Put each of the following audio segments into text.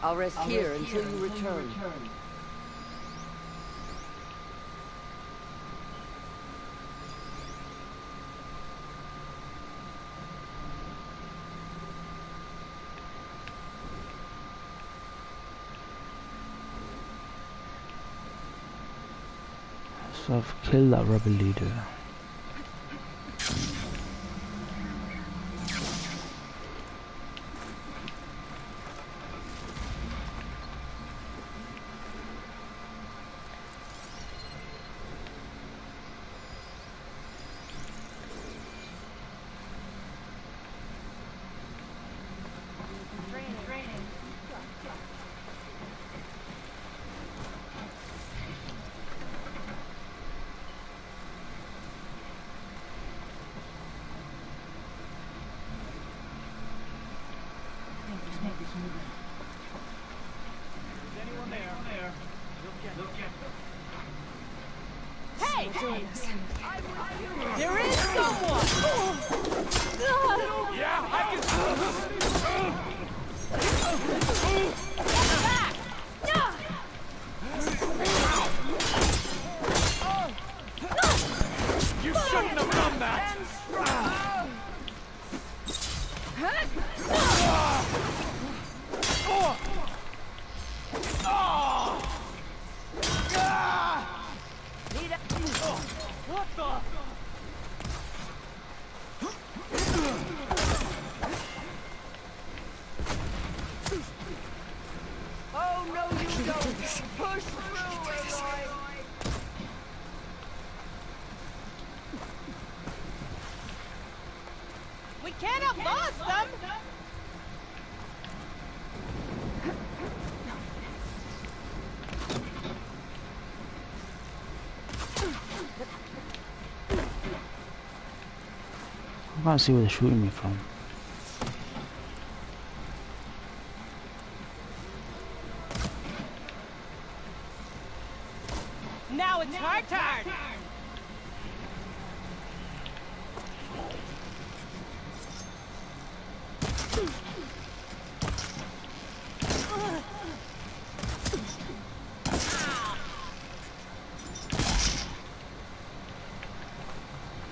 I'll rest here until you return. So I've killed that rebel leader. There is someone! Yeah, I can... Back! You shouldn't have done that! What the? Oh, no, you don't. Push through, Aloy. We can't have lost them! I can't see where they're shooting me from. Now it's our turn!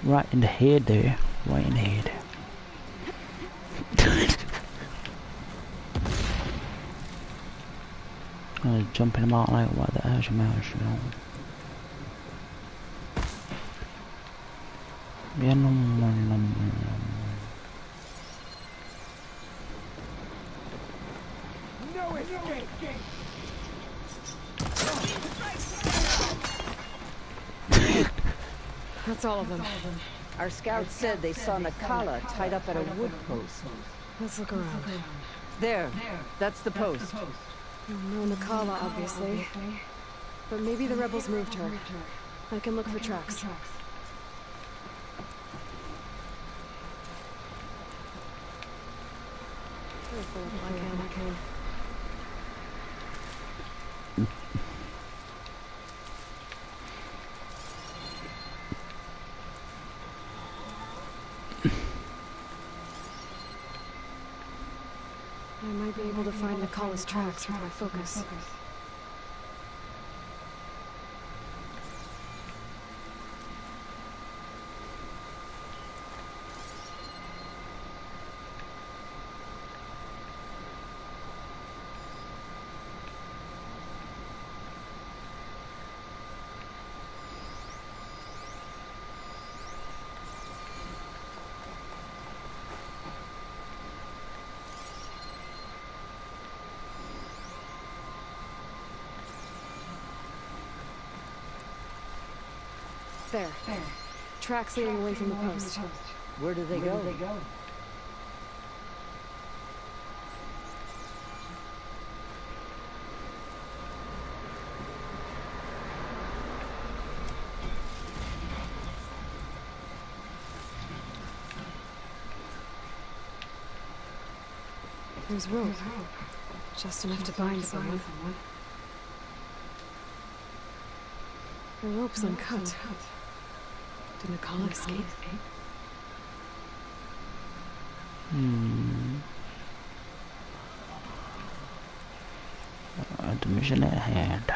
Right in the head there. Right in the head. Jumping them out like what the hell's your mouse, you know? Yeah, no. No escape! That's all of them. Our scouts said they saw Nakala tied up at a wood post. Let's look around. There. That's the post. No Nakala, obviously. But maybe the rebels moved her. I can look for tracks. I might be able to find Nakala's tracks with my focus. There. Tracks leading away from the post. Where do they go? There's rope. Just enough to bind someone. The rope's uncut. Did Nakala escape? mission at hand.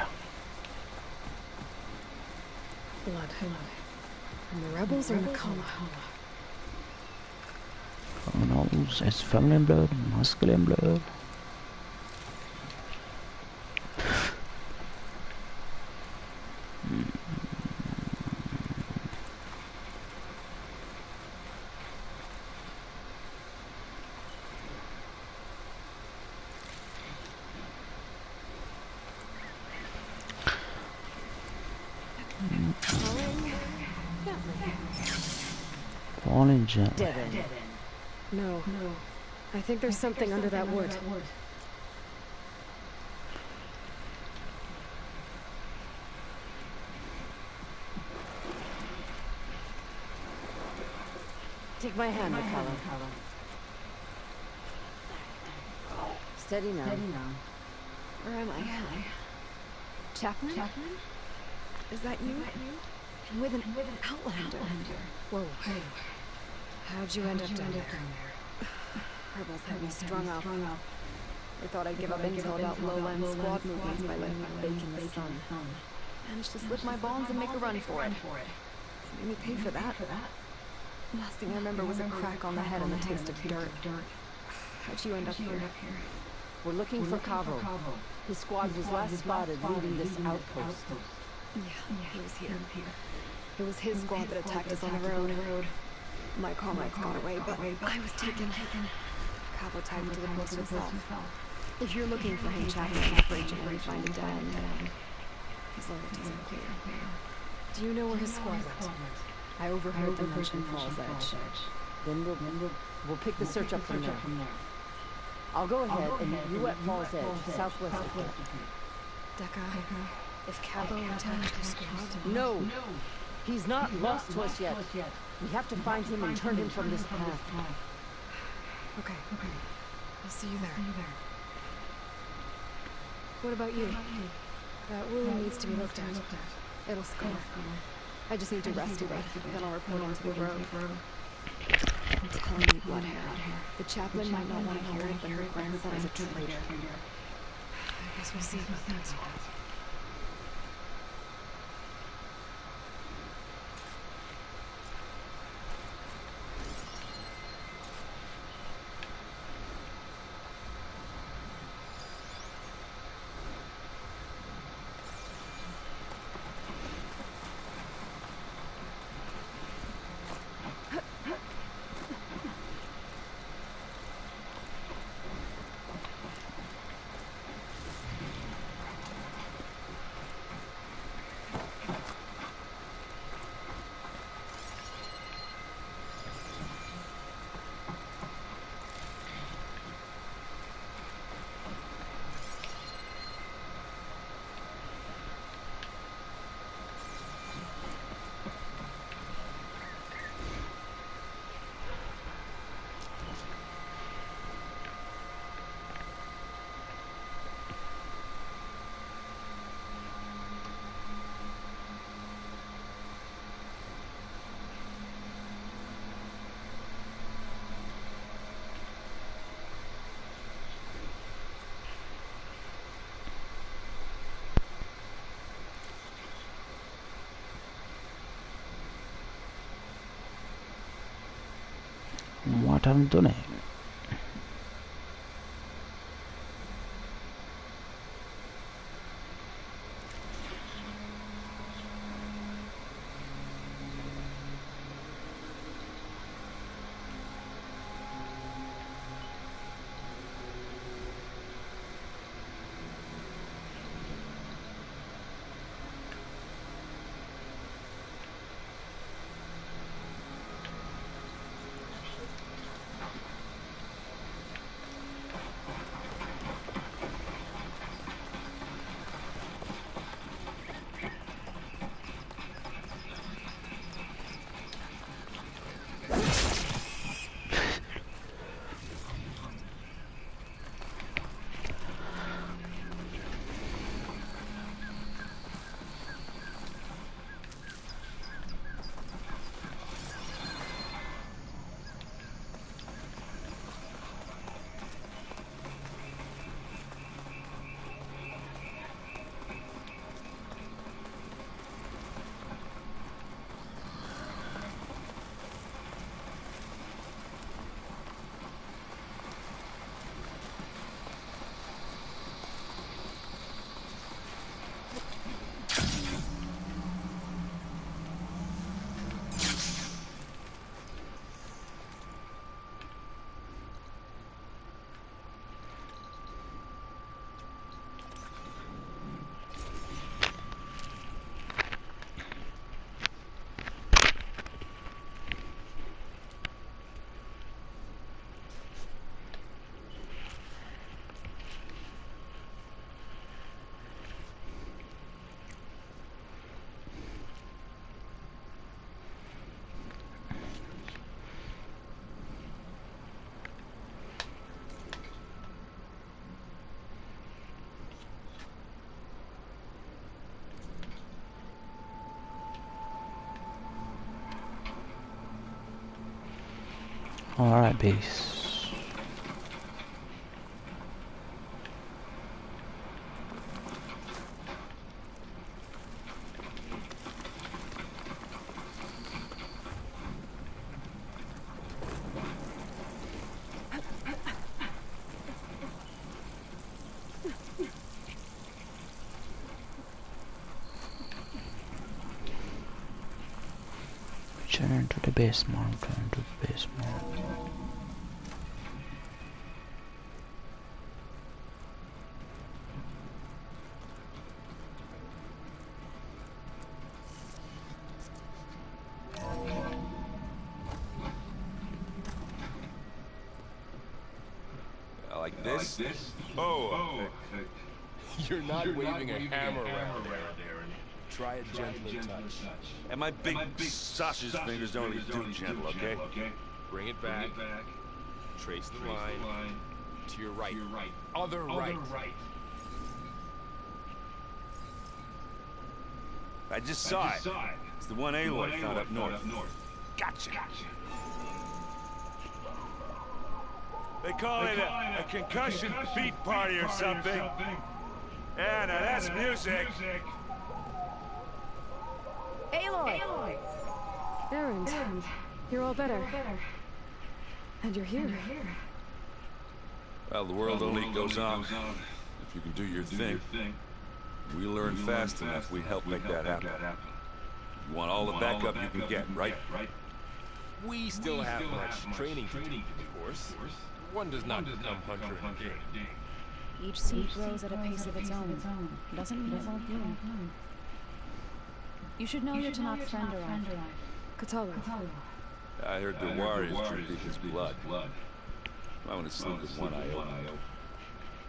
Blood. And the rebels are Nakala. Who knows? It's feminine blood, masculine blood. Falling gently. Dead end. No. I think there's something under that wood. Take my hand, Nakala. Steady now. Where am I? Chaplain? Is that you? And with an outlander. Whoa. How'd you end up down there? Rebels had me strung up. They thought I'd give up intel about lowland squad movements by letting me bake in the sun. Managed to slip my bonds and make a run for it. They made me pay for that. Last thing I remember was a crack on the head and the taste of dirt. How'd you end up here? We're looking for Cavo. His squad was last spotted leaving this outpost. Yeah, he was here. It was his squad that attacked us on the road. My comrades got away, but I was taken. Cavo tied me to the post himself. If you're looking for him, Chaplain, I'm afraid you're going to find a dead end. His loyalties are clear. Do you know where his squad went? I overheard them mention Fall's Edge. Then we'll pick the search up from there. I'll go ahead and meet you at Fall's Edge, southwest of here. Dekka, if Cavo attacked his squad... No! He's not lost to us yet. We have to find him and turn him from this path. Okay. I'll see you there. What about you? That wound needs to be looked at. It'll scar. I just need to rest a bit, then I'll report onto the road. I'm telling you, Bloodhair. The chaplain might not want to hear it, but her grandson is a traitor. I guess we'll see about that. What I'm doing? Alright, peace. Return to the basement, return to the basement. Like this? Oh, You're not waving a hammer around there. Try a gentler touch. and my big sausage fingers don't really do gentle, okay? Bring it back. Trace the line. To your right. Other right. I just saw it. It's the one Aloy found up north. Gotcha. They call it a concussion beat party or something. Yeah, now that's music. Aloy! Erend, you're all better. And you're here. Well, the world only goes on. If you can do your thing. We learn fast enough, we help make that happen. You want all the backup you can get, right? We still have much training to do, of course. One does not become hunter in a day. Each seed grows at a pace of its own. Doesn't mean it won't bloom. You should know your Tanakh friend arrived. Katala. I heard the warriors drinking his blood. I want to sleep with one eye open.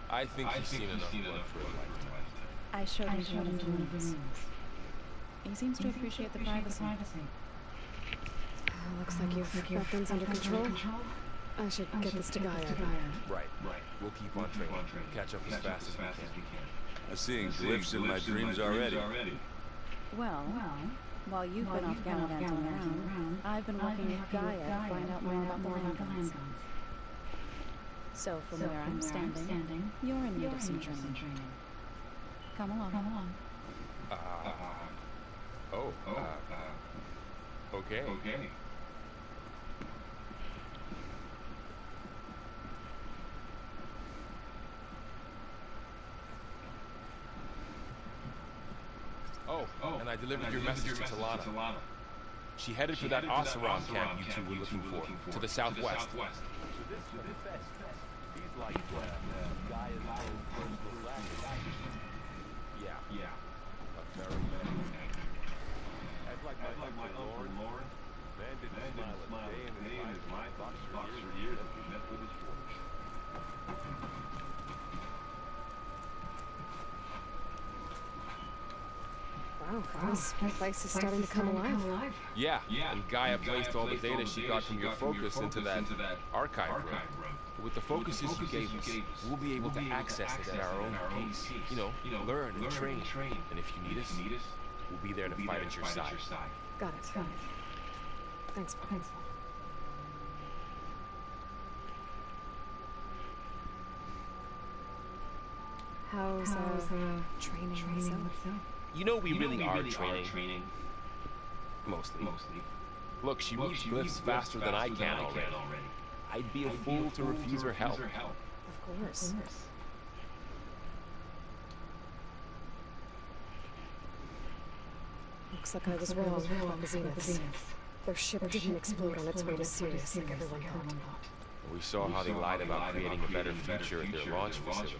I think he's seen enough blood for a lifetime. I showed him to one of the rooms. He seems to appreciate the privacy. Looks like you've got things under control. I should get this to Gaia. Right. We'll keep on training. Catch up as fast as we can. I'm seeing glyphs in my dreams already. Well, while you've been off gallivanting around, I've been working with Gaia to find out more about the land guns. So from where I'm standing, you're in need of some training. Come along. Okay. Oh, and I delivered your message to Talana. She headed for that Oseram camp you two were looking for, to the southwest. Yeah. A very I'd like my Uncle Lauren. Man didn't smile a day in his life. Thoughts for years as we met with his forge. Wow, this place is starting to come alive. Yeah, and Gaia placed all the data she got from your focus into that archive room. With the focuses you gave us, we'll be able to access it at our own pace. You know, learn and train. And if you need us, we'll be there to fight at your side. Got it. Thanks, Paul. How's training itself? You know we really are training. Mostly. Look, she moves glyphs faster than I can already. I'd be a fool to refuse her help. Of course. Looks like I was wrong about the Zeniths. Their ship didn't explode on its way to Sirius like everyone thought. We saw how they lied about creating a better future at their launch facility.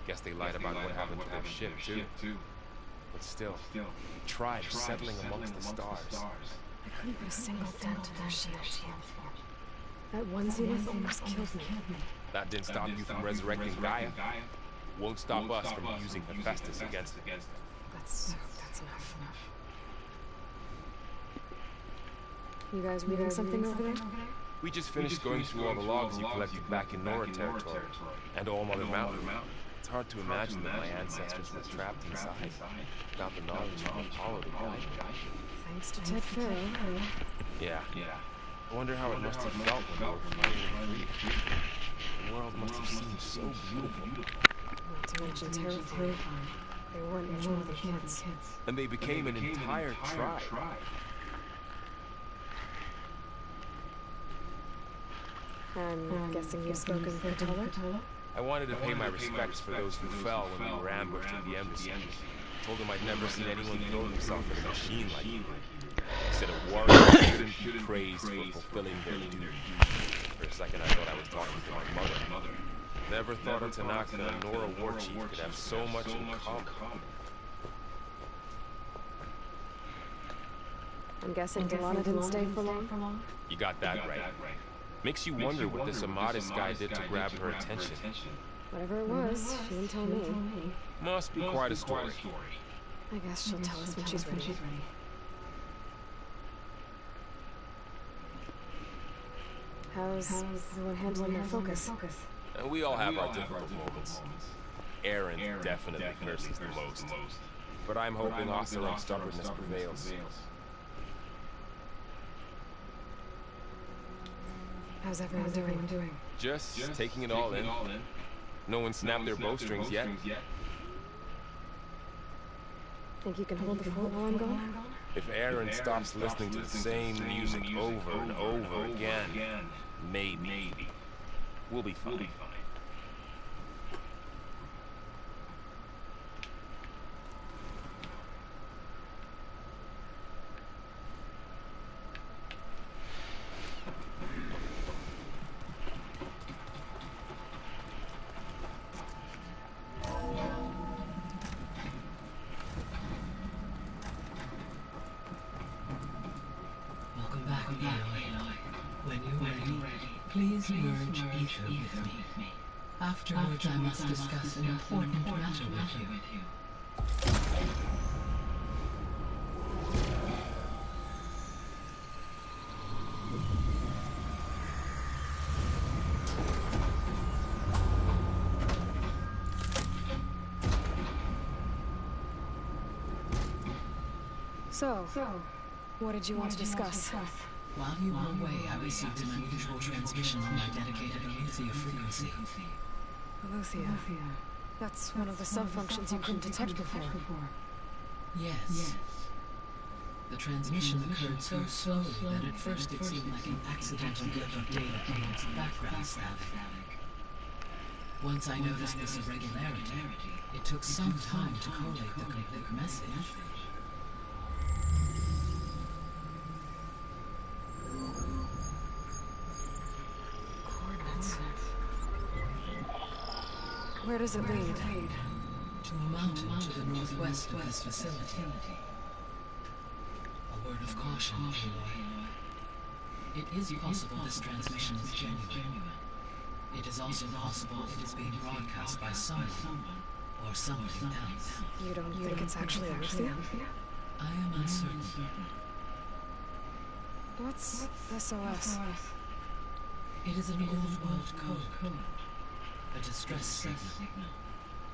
Guess they lied about what happened to their ship, too. But still, they tried settling amongst the stars. I couldn't put a single dent to their shield. That one Zenith almost killed me. That didn't stop you from resurrecting Gaia. Won't stop us from using Hephaestus against it. That's enough. You guys reading something over there? We just finished going through all the logs you collected back in Anothr territory, and All Mother Mountain. It's hard to imagine that my ancestors were trapped inside, without the knowledge of Apollo to guide them. Thanks to Ted Farrow. Yeah. I wonder how it must have felt when they were finally free. The world must have seemed so beautiful. Not to mention terrifying. They weren't much more than kids. And they became an entire tribe. I'm guessing you've spoken with Katola? I wanted to pay my respects for those who fell when we were ambushed at the embassy. I told him I'd never seen anyone throw himself at a machine like you. He said a warrior shouldn't be praised for fulfilling their duty. For a second I thought I was talking to my mother. Never thought a Anothr nor a war chief could have so much in common. I'm guessing Delana didn't stay for long? You got that right. Makes you wonder what this Amadis guy did to grab her attention. Whatever it was, she didn't tell me. Must be quite a story. I guess she'll tell us when she's ready. How's everyone handling their focus? And we all have our difficult moments. Aaron definitely curses the most. But I'm hoping Anothr stubbornness prevails. How's everyone doing? Just taking it all in. No one snapped their bowstrings yet. Think you can hold the fort while I'm gone? If Aaron stops listening to the same music over and over again, maybe. We'll be fine. When you're ready, please merge Ether with me. Afterwards, I must discuss an important matter with you. So, what did you want to discuss? While you were away, I received an unusual transmission on my dedicated Anothr frequency. Anothr. That's one of the sub-functions you couldn't detect before. Yes. The transmission occurred so slowly that at first it seemed like an accidental blip of data amongst background static. Once I noticed this irregularity, it took some time to collate the complete message. Where does it lead? To a mountain to the northwest of this facility. A word of caution, Aloy. It is possible this transmission is genuine. It is also possible it is being broadcast by someone or something else. You don't think it's actually Anothr? I am uncertain. What's SOS? It is an old world code. A distress signal.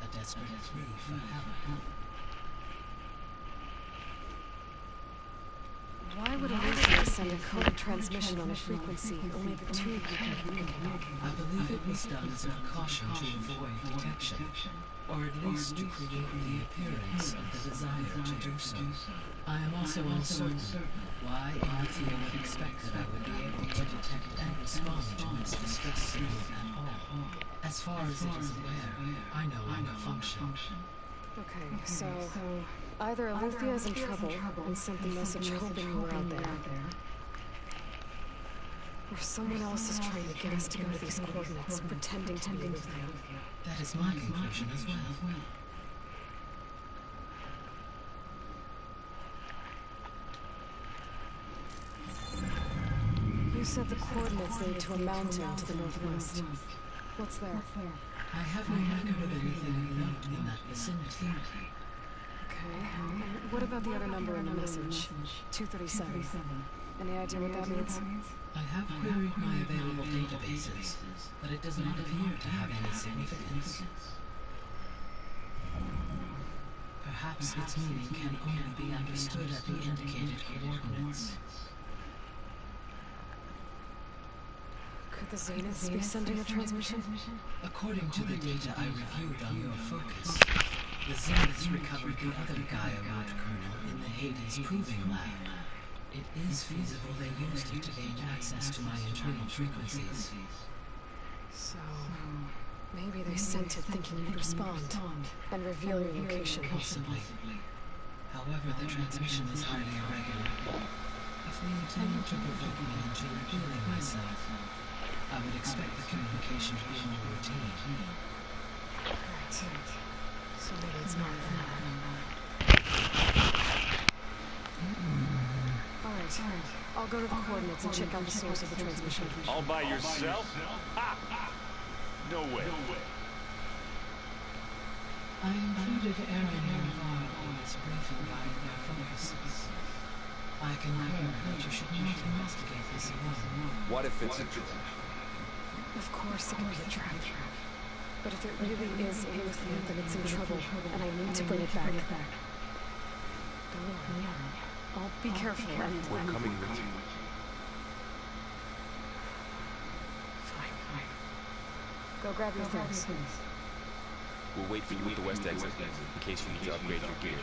A desperate plea for help. Why would Anothr send a coded transmission on a frequency only the two of you can communicate? I believe it was done as a precaution to avoid detection, or at least to create the appearance of the desire to do so. I am also uncertain why Anothr would expect that I would be able to detect and respond to its distress signal at all. As far as it is aware, I no longer function. Okay, so either Anothr is in trouble and sent the message hoping you were out there, or someone else is trying to get us to go to these coordinates, pretending to be with you. That is my conclusion as well. You said the coordinates lead to a mountain to the northwest. What's there? I have no record of anything of note in that vicinity. Okay. And what about the other number in the message? 237. Any idea what that means? I have queried my available databases, but it does not appear to have any significance. Perhaps its meaning can only be understood at the indicated coordinates. Could the Zeniths be sending a transmission? According to the data I reviewed on your focus, the Zeniths recovered the other Gaia mould kernel in the Hades Proving Lab. It is feasible they used it to gain access to my internal frequencies. So, maybe they sent it thinking you'd respond and reveal your location. Possibly. However, the transmission is highly irregular. If they intended to provoke me into revealing myself, I would expect the communication to be more routine. Right. So maybe it's not that. Alright. I'll go to the coordinates and check out the source of the transmission. All by yourself? Ha! No way. I included Aaron and Var in this briefing by their focuses. I concur that you should not investigate this alone. What if it's a trap? Of course it can be a trap. But if it really is Anothr, then it's in trouble, and I need to bring it back. Don't worry. I'll be careful and... We're coming with you. Fine. Go grab your things. We'll wait for you at the west exit, in case you need to upgrade your gear.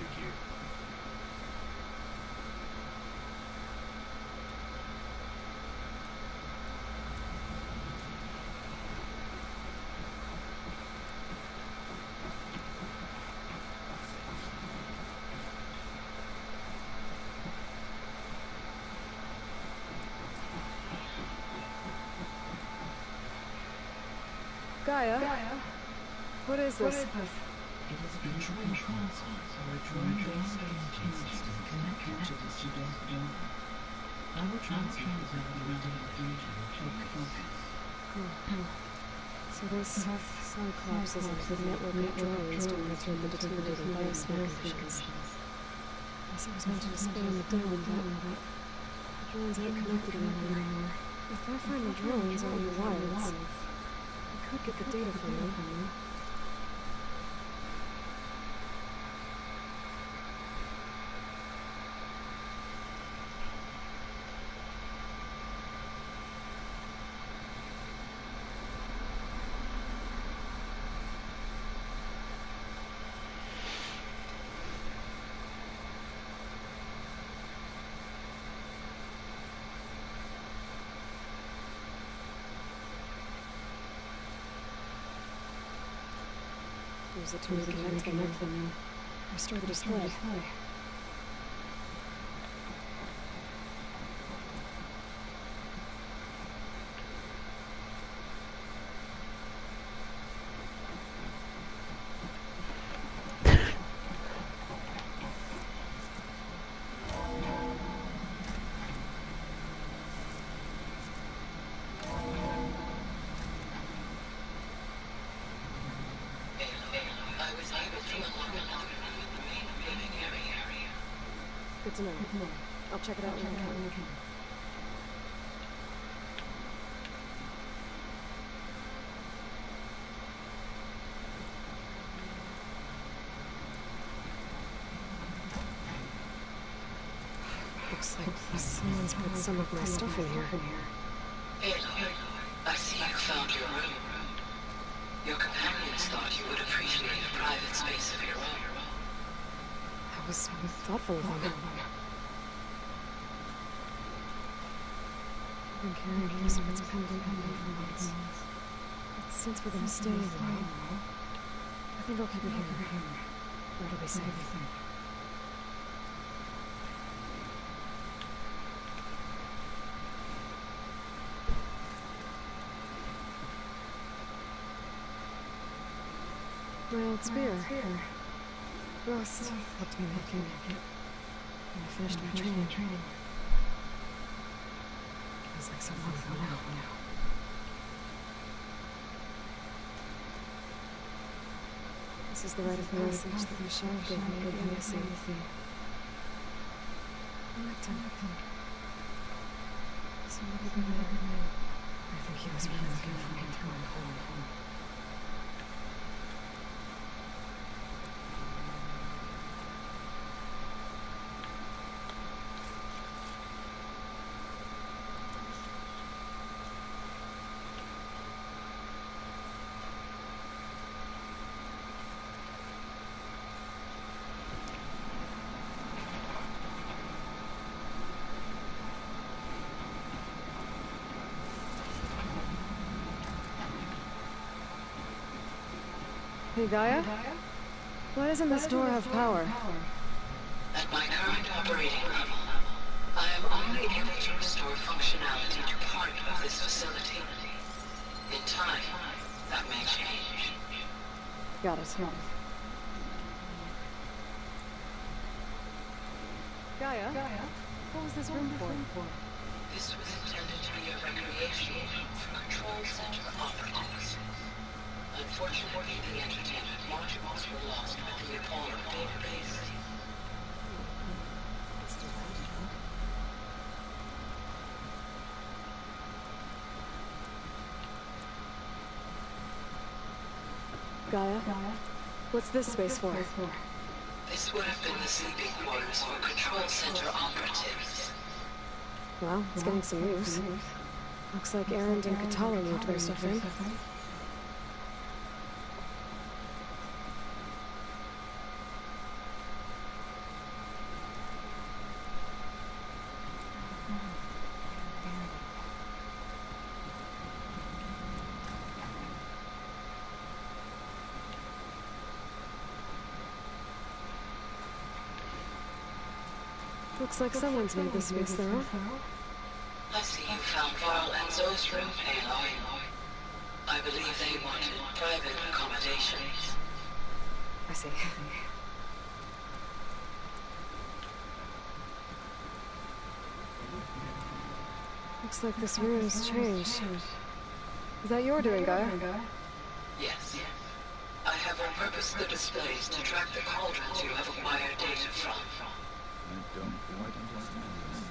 Gaia? What is this? It is a control console or a drone-based engine system connected to the pseudo-dome. I will transfer the relevant data into your focus. So this Cyclops is a network of drones to monitor the deteriorating biosphere conditions. I guess it was meant to expand the dome, but the drones aren't connected anymore. If I find the drones out in the wilds, I could get the data from them. Use it to reconnect them. Restore the display. Good to know. I'll check it out when I can. Looks like someone's put some of my stuff in here. Aloy, I see you found your room. Your companions thought you would appreciate a private space of your own. That was thoughtful of them. I've been carrying Elizabeth's pendant on me for months. But since we're gonna stay anyway, I think I'll keep it here. Where it'll be safe. My old spear. Rust helped me make it. When I finished my training. Feels like so long ago now. This is the rite of passage that Michelle gave me at the embassy. I liked him. So every night, I think he was really looking forward to going home. Hey, Gaia? Why doesn't this door have power? At my current operating level, I am only able to restore functionality to part of this facility. In time, that may change. Got it. Gaia? What was this room for? This was intended to be a recreation room for control center operatives. Unfortunately, the entertainment modules were lost with the Apollo database. Gaia? What's this space for? This would have been the sleeping quarters for control center operatives. Well, it's getting some use. Looks like Erend and Katala moved their stuff in. Looks like someone's made this space their own. I see you found Varl and Zoe's room, Aloy. I believe they wanted private accommodations. I see. Looks like this room has changed. Is that your doing, Gaia? Yes. I have repurposed the displays to track the cauldrons you have acquired data from. I don't quite understand this.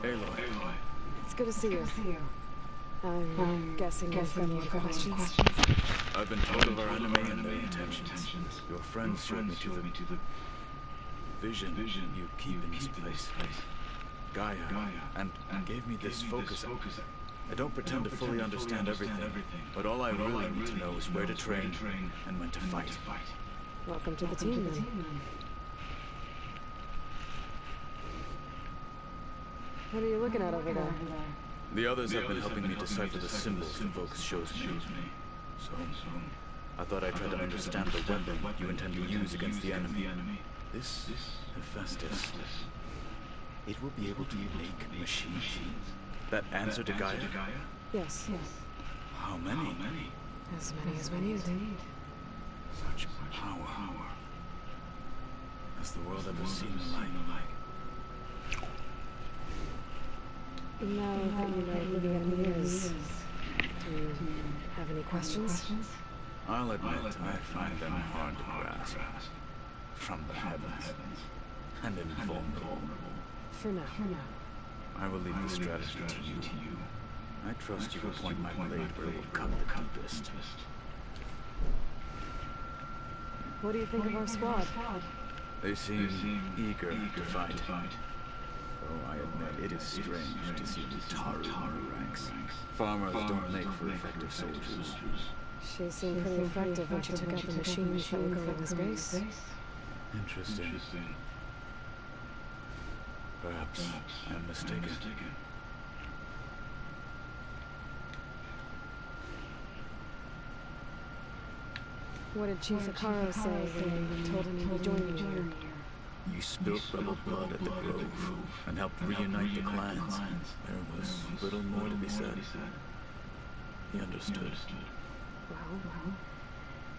Aloy. It's good to see you. I'm guessing you've got more questions. I've been told of our enemy and their intentions. Your friends showed me to the vision you keep in this place. Gaia, and gave me this focus. I don't pretend to fully understand everything, but all I really need to know is where to train and when to fight. Welcome to the team, then. What are you looking at over there? The others have been helping me decipher the symbols the focus shows me. So, I thought I'd try to understand the weapon you intend to use against the enemy. This Hephaestus, it will be able to make machines that answer to Gaia? Yes. How many? As many as we need. Such power. Has the world ever seen the like? Now that you know who the enemy is, do you have any questions? I'll admit I find them hard to grasp. From the heavens. And invulnerable. For now. I will leave the strategy to you. I trust you will point my blade where it will cut the deepest. What do you think of our squad? They seem eager to fight. Though I admit it is strange to see Anothr in the ranks. Farmers don't make for effective soldiers. She seemed pretty effective when she took out the machines that were guarding his base. Interesting. Perhaps I'm mistaken. What did Chief Akaro say when you told him you'd be joining me here? You spilled rebel blood at the Grove and helped reunite the clans. There was little more to be said. He understood. Well,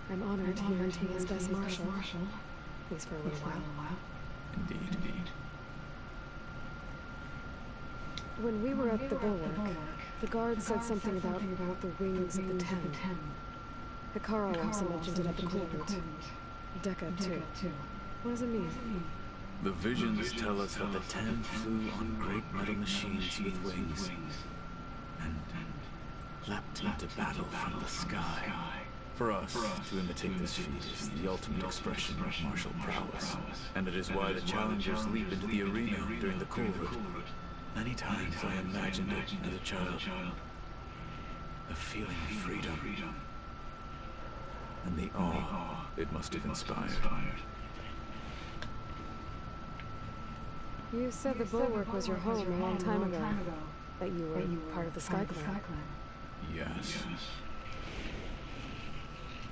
I'm honored he went me as best marshal, at least for a little while. Indeed. When we were at the bulwark, the guard said something about the rings of the Ten. Hikaru also mentioned it at the courtyard. Deca, too. What does it mean? The visions tell us that the Ten flew on great metal machines with wings and leapt into battle from the sky. For us, to imitate this feat is the ultimate expression of martial prowess, and it is why the challengers leap into the arena during the Cold. Many times I imagined it as a child. The feeling of freedom. And the awe it must have inspired. You said the bulwark was your home a long time ago. That you were part of the Sky Clan. Yes.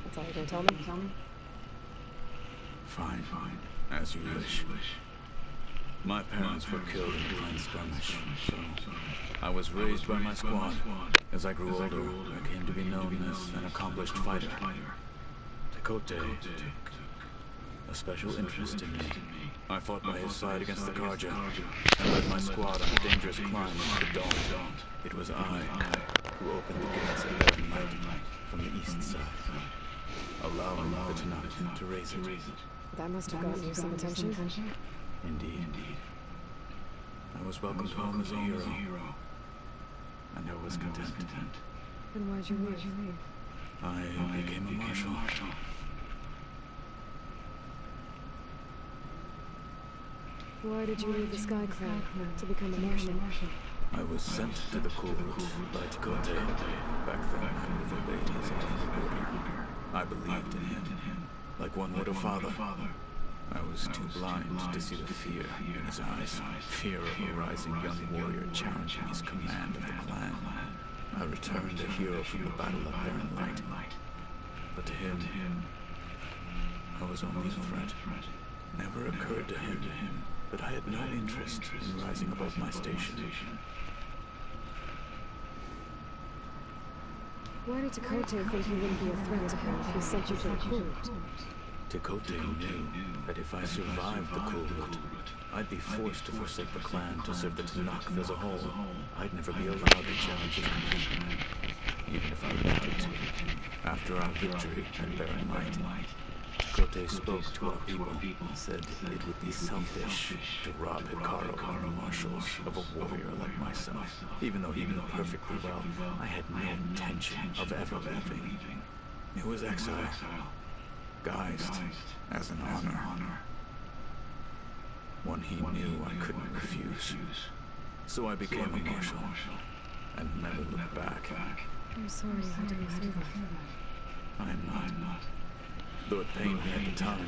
That's all you're gonna tell me? Fine. As you wish. My parents were killed in a line skirmish, so I was raised by my squad. As I grew older, I came to be known as an accomplished fighter. Tekote took a special interest in me. I fought by his side against the Chanje, and led my squad on a dangerous climb into the dawn. It was I who opened the gates at Barren Light from the east side, allowing the Anothr to raise it. That must have gotten you some attention. Indeed. I was welcomed home as a hero, and I was content. Then why'd you leave? I became a marshal. Why did you leave the Sky Clan to become a marshal? I was sent to the Cold by Tekote. Back then, I would have obeyed his every order. I believed in him, like one would a father. I was too blind to see the fear in his eyes. Fear of a rising young warrior challenging his command of the clan. I returned a hero from the battle of Barren Light. But to him, I was only a threat. Never occurred to him that I had no interest in rising above my station. Why did Tekote think you wouldn't be a threat to him if he sent you to the court? Tekote knew that if I survived the Cold, I'd be forced to forsake the clan to serve the Anothr as a whole. I'd never be allowed to challenge his command, even if I wanted to. After our victory at Barren Light, Tekote spoke to our people. He said it would be selfish to rob Hikaru and the marshals of a warrior like myself. Even though he knew perfectly well, I had no intention of ever leaving. It was exile, guised as an honor. One he knew I couldn't refuse. So I became a marshal. and never look back. I'm sorry you had to go through that. I am not. Though it pained me at the time,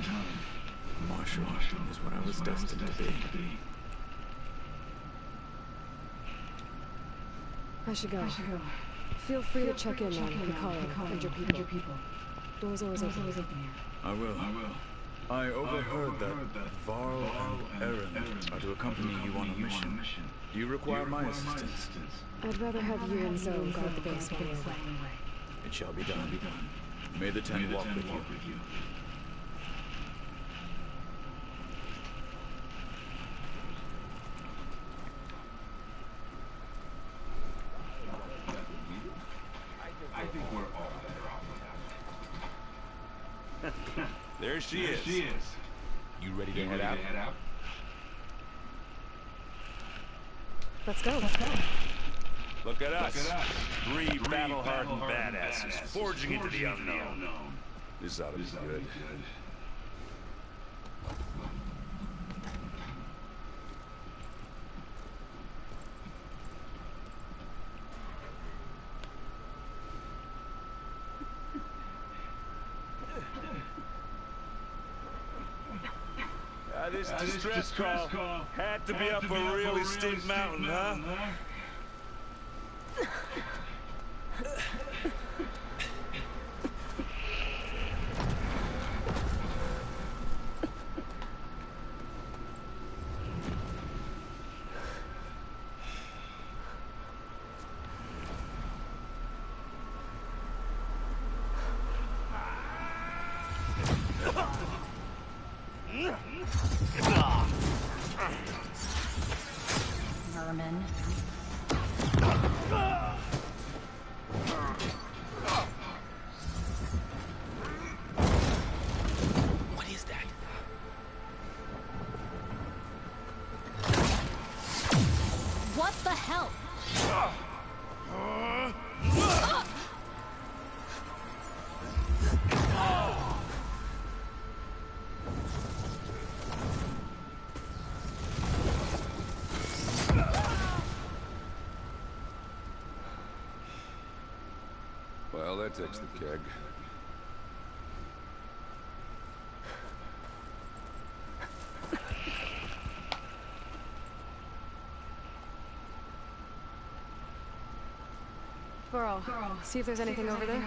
Marshall is what I was destined to be. I should go. Feel free to check in on Hikaru and your people. Door's always open here. I will. I overheard that Varl and Aaron are to accompany you on a mission. Do you require my assistance? I'd rather have you and Zoe guard the base while you're away. It shall be done. May the Ten walk with you. I think we're all better off. There she is. You ready to head out? Let's go. Look at us. Three battle-hardened badasses forging into the unknown. This ought to be good. This distress call had to be up a really steep mountain, huh? Vermin. What is that? What the hell? Well, that takes the keg. Burrow, see if there's anything over there.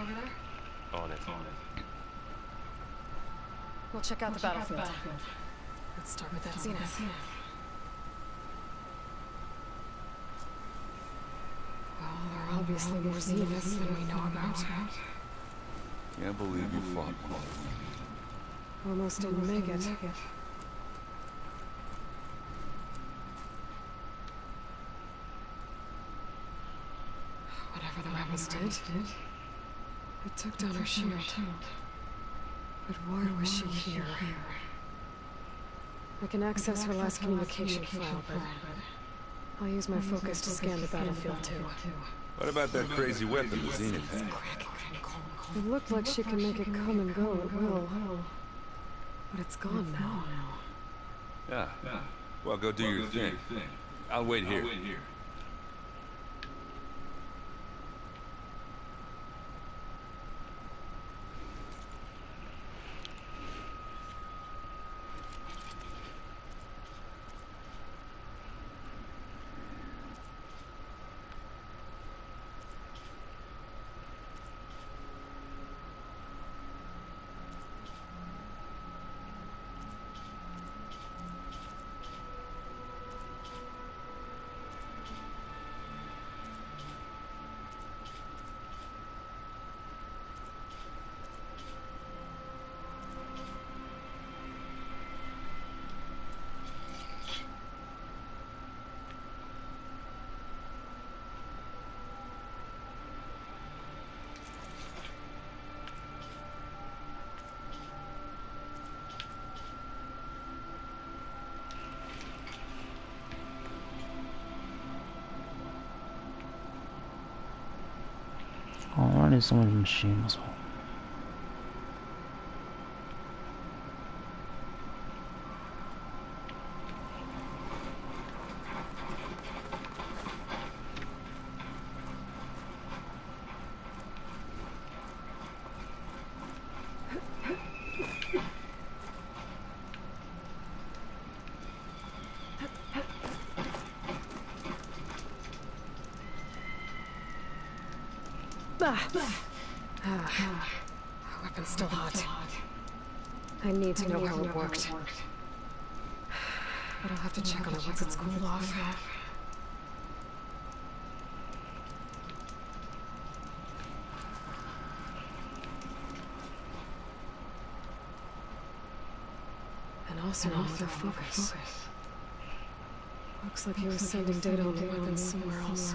On it. We'll check out the battlefield. Let's start with that zenith. Well, there are obviously more zeniths than we know about. Can't believe you fought one. Almost didn't make it. Whatever the rebels did, it took down her shield. But why was she here? I can access her last communication file, but I'll use my focus to scan the battlefield too. What about that crazy weapon the Zenith had? It looked like she could make it come and go at will. But it's gone now. Yeah. Well, go do your thing. I'll wait here. Oh, I need someone's machine as well. Weapon's still hot. I need to know how it worked. But I'll have to check on it once it's cooled off. And also another focus. Looks like he was sending data on the weapons somewhere else.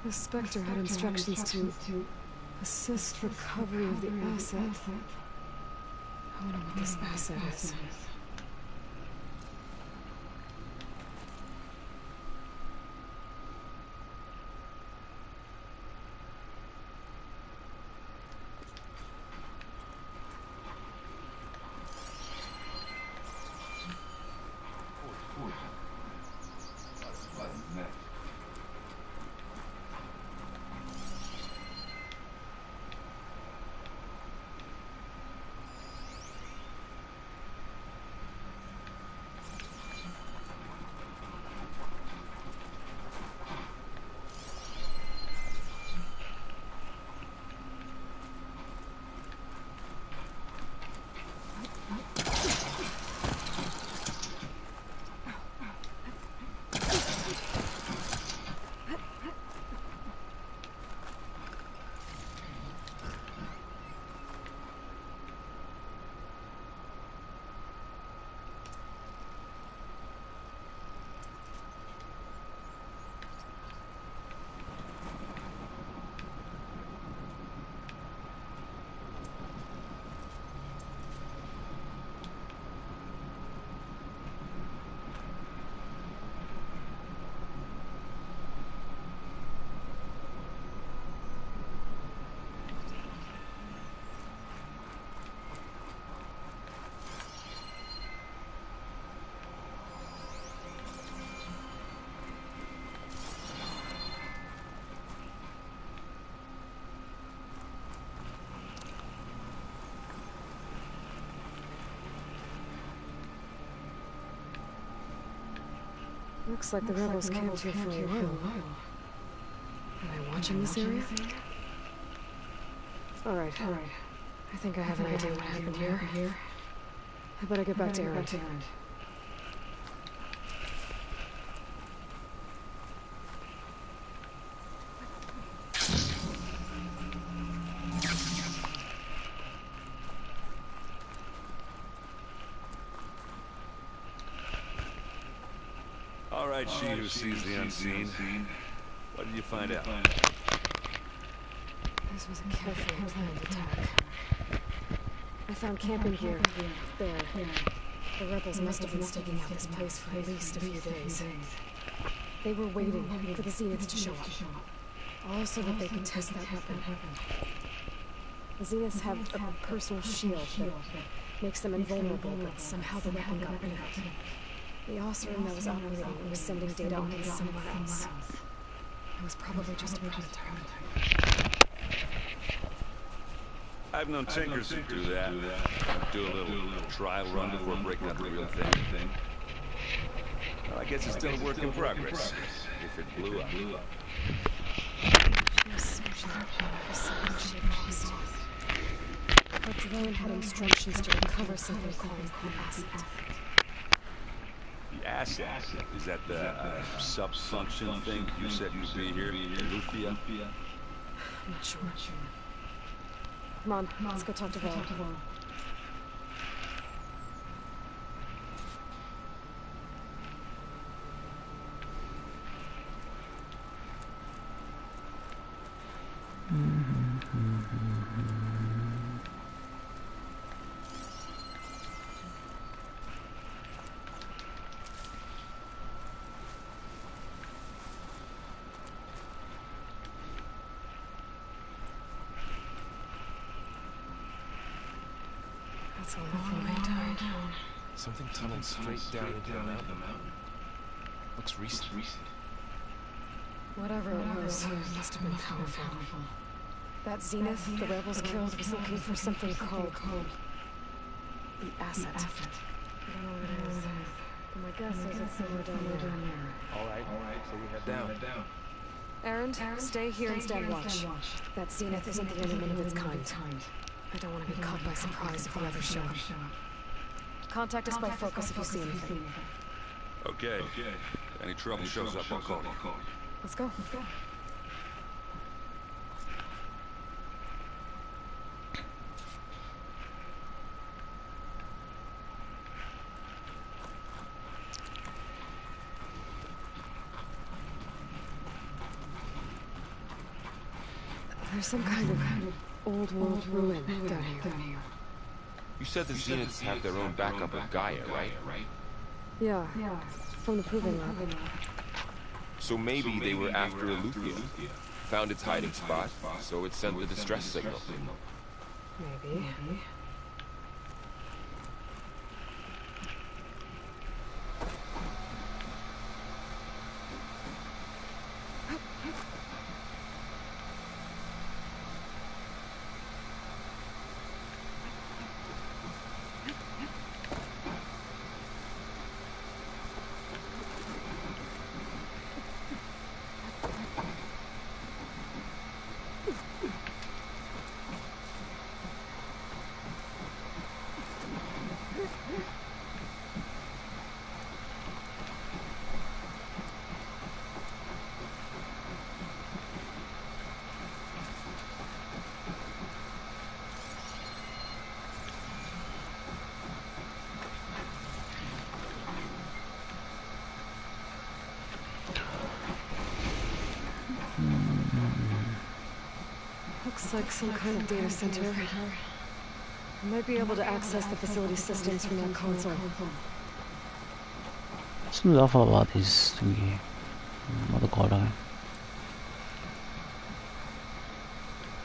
The Spectre had instructions to assist recovery of the asset. I wonder what this asset is. Looks like the rebels camped here for a while. Am I watching this area? Alright. I think I have an idea what happened here. I better get back to Aaron. All right, she who sees the unseen. What did you find out? This was a carefully planned attack. I found camping gear there. The rebels must have been staking out this place for at least a few days. They were waiting for the Zeniths to show up. All so that they could test that weapon. The Zeniths have a personal shield that makes them invulnerable, but somehow the weapon got rid of it. The Anothr that was operating was sending data on it somewhere else. It was probably just a prototype. I've known tinkers who do that. Do a little trial run before breaking up the real thing. Well, I guess it's still a work in progress. If it blew up. She was searching for something she lost. Her drone had instructions to recover something called the asset. The asset? Is that the sub-function thing you said could be here? Anothr? I'm not sure. Come on, let's go talk to Val. That's a long way down. Something tunneled straight down into the mountain. Looks recent. Whatever it was, it must have been powerful. That zenith the rebels killed was looking for something called the asset. I don't know what it is, but my guess is it's somewhere down there. All right, so we head down. Erend, stay here and stand watch. That zenith isn't the only one of its kind. I don't want to be caught by surprise if the others show up. Contact us by focus if you see anything. Okay. Any trouble shows up, I'll call you. Let's go. There's some kind of old world ruin down here. You said the Zeniths have their own backup of Gaia, right? Yeah, from the proving lab. So maybe they were after Anothr, found its hiding spot, so it sent the distress signal. Maybe. Looks like some kind of data center. I might be able to access the facility systems from that console. Some of about is thingy. What the call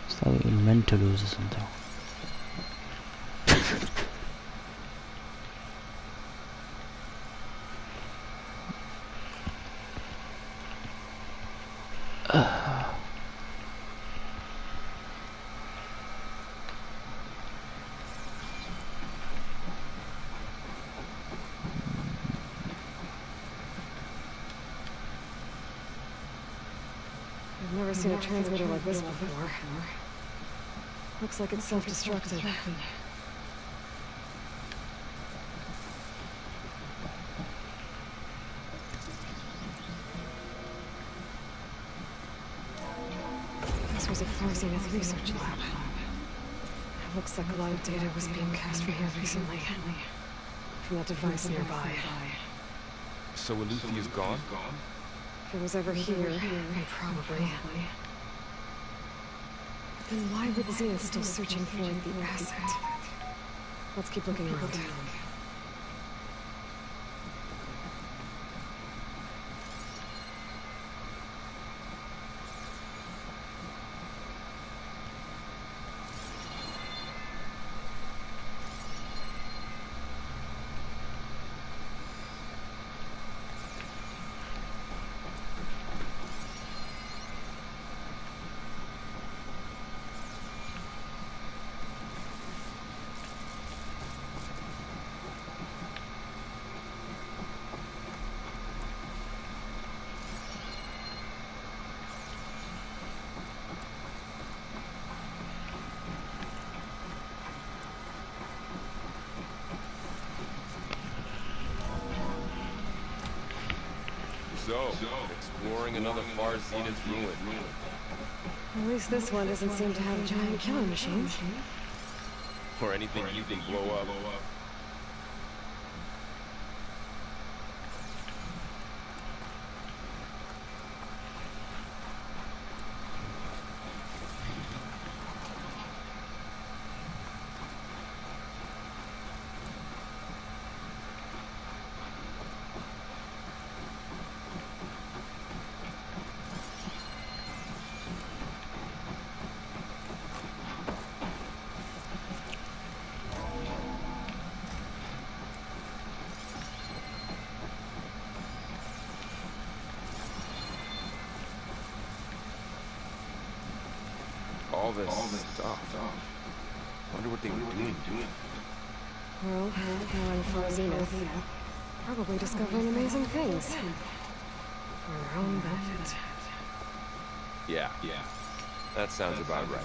It's like inventory or something. I've never seen a transmitter like this before. Looks like it's self-destructed. This was a Far Zenith research lab. It looks like a lot of data was being cast from here recently. From that device nearby. So Anothr is gone? If it was ever here, then probably. Then why were the Zeniths still searching for the asset? Let's keep looking around. So, exploring another Far Zenith ruin. At least this one doesn't seem to have giant killing machines. Or anything you can blow up. this stuff. Wonder what they were doing. Well, now I'm for Zenith. Probably discovering amazing things. For their own benefit. Yeah. That sounds about right.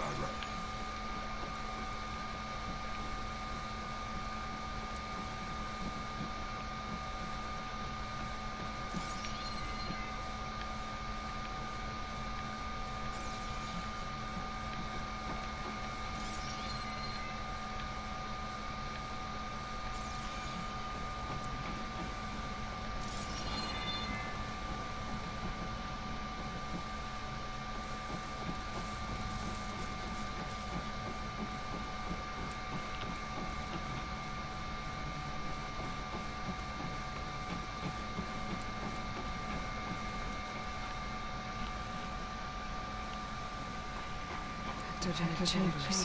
Ectogenic chambers.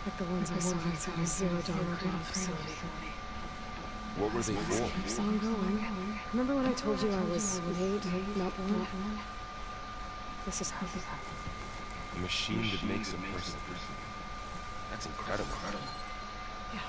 Like the ones I saw inside a zero-dollar cradle facility. What were they for? Keeps on going. Remember when I told you I was made, not born? This is how. A machine that makes a person. That's incredible. Yeah.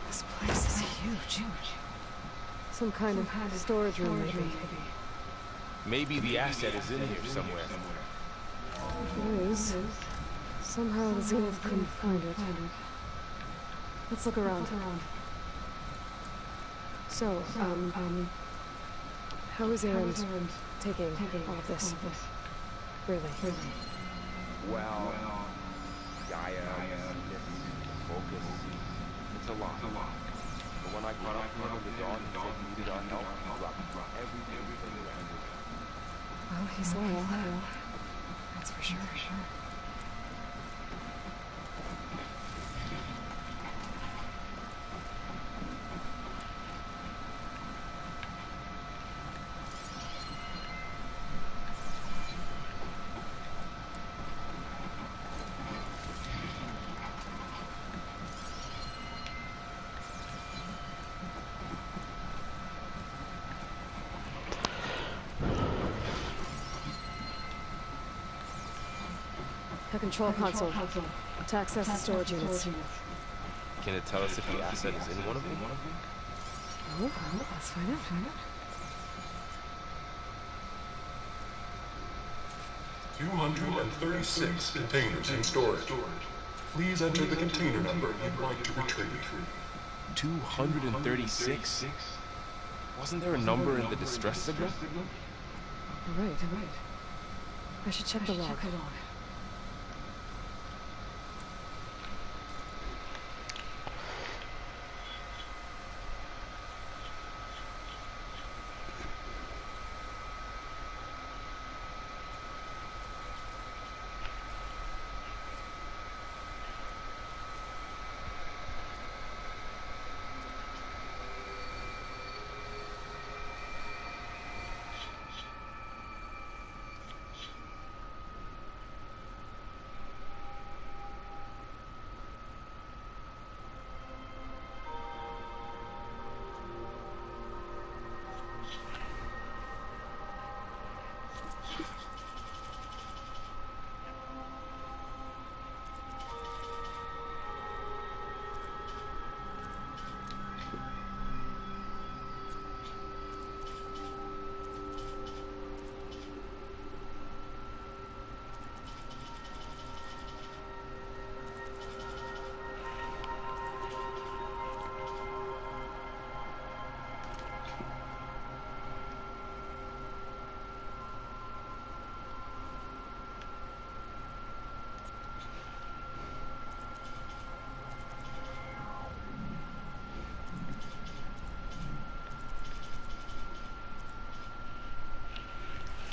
This place is huge. Some kind of storage room, maybe. Maybe the asset is in here somewhere. If it is, somehow the Zenith couldn't find it. Let's look around. So, how is Aaron taking all of this? Really? Well, Gaia, focus. It's a lot. But when I caught up to him in the dawn and said he needed our help, he dropped everything around him. Well, he's loyal. That's for sure. The control console. To access the storage units. Can it tell us if the asset is in one of them? Oh, let's find out. 236 containers in storage. Please enter the container number you'd like to retrieve. 236? Wasn't there a number in the distress signal? Right. I should check the log.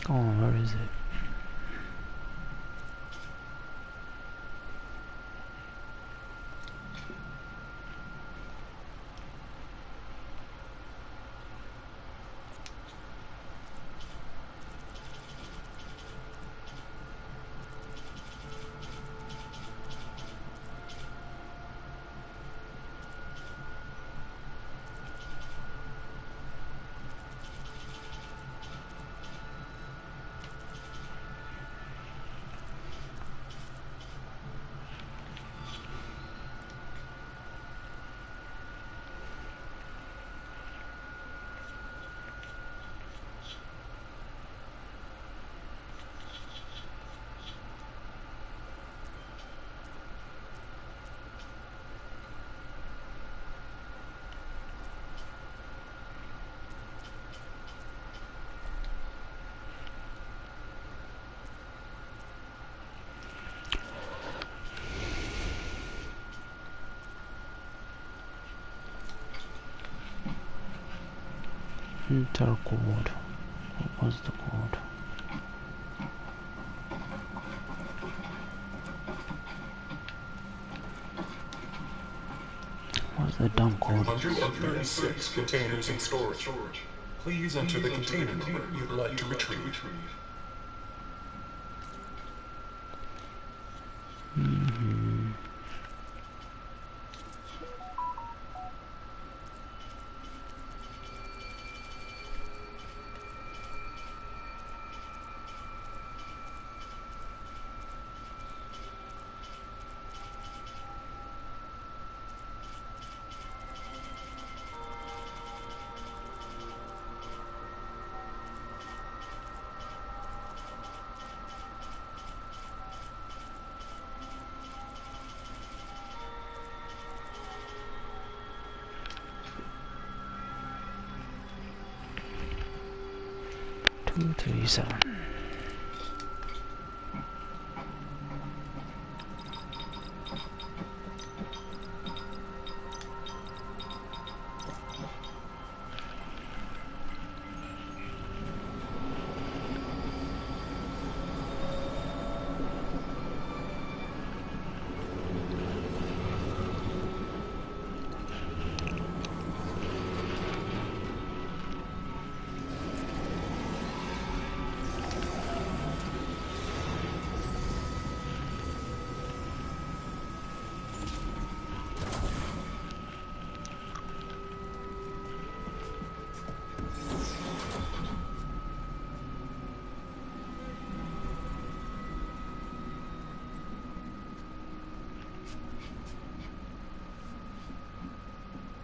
Oh, where is it? Enter code. What was the code? What's the dumb code? 136 containers in storage. Please enter the container number you'd like to retrieve. Two, three, 7.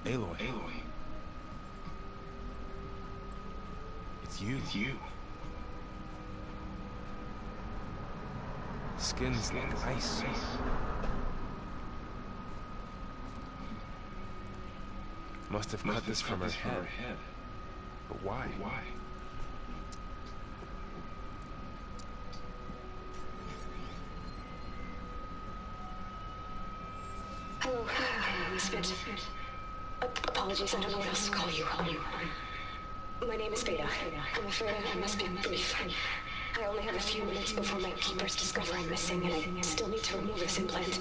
Aloy. It's you. Skin's like ice. Must have cut this from her head. But why? Hello, Misfit. Apologies, I don't know what else to call you. My name is Beta. I'm afraid I must be brief. I only have a few minutes before my keepers discover I'm missing, and I still need to remove this implant.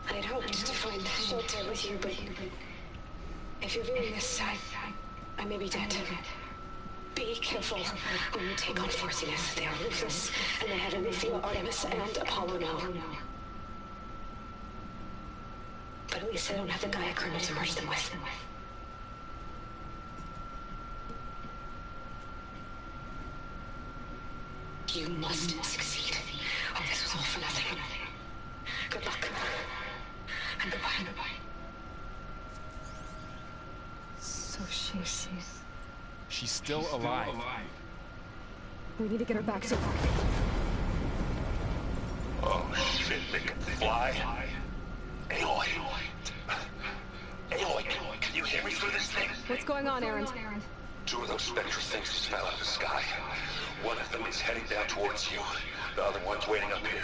I had hoped to find shelter with you, but if you're viewing this, I may be dead. Be careful when you take on Forcinus. They are ruthless, and they have Anothr, Artemis, and Apollo now. But at least I don't have the Gaia kernel to merge them with. You must succeed. Oh, this was all for nothing. Good luck. And goodbye. So She's still alive. we need to get her back to... Oh shit, they can fly. Aloy, can you hear me through this thing? What's going on, Aaron? Two of those spectral things just fell out of the sky. One of them is heading down towards you. The other one's waiting up here.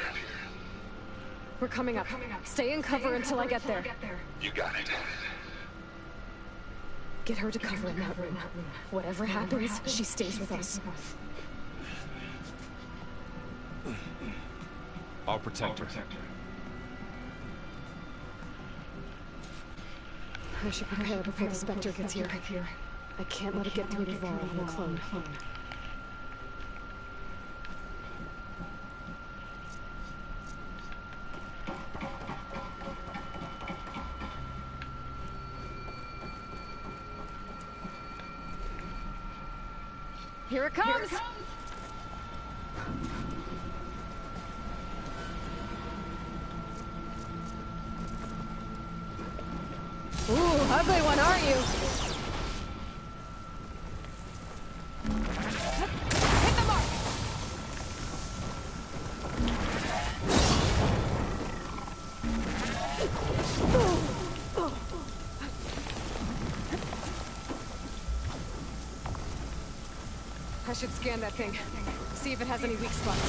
We're coming up. Stay in cover until I get there. You got it. Get her to cover in that room. Whatever happens, she stays with us. I'll protect her. I should prepare before the Spectre gets here. I can't let it get through to Varl and the clone. Here it comes! Ooh, ugly one, aren't you? Hit the mark! I should scan that thing. See if it has any weak spots.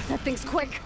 That thing's quick.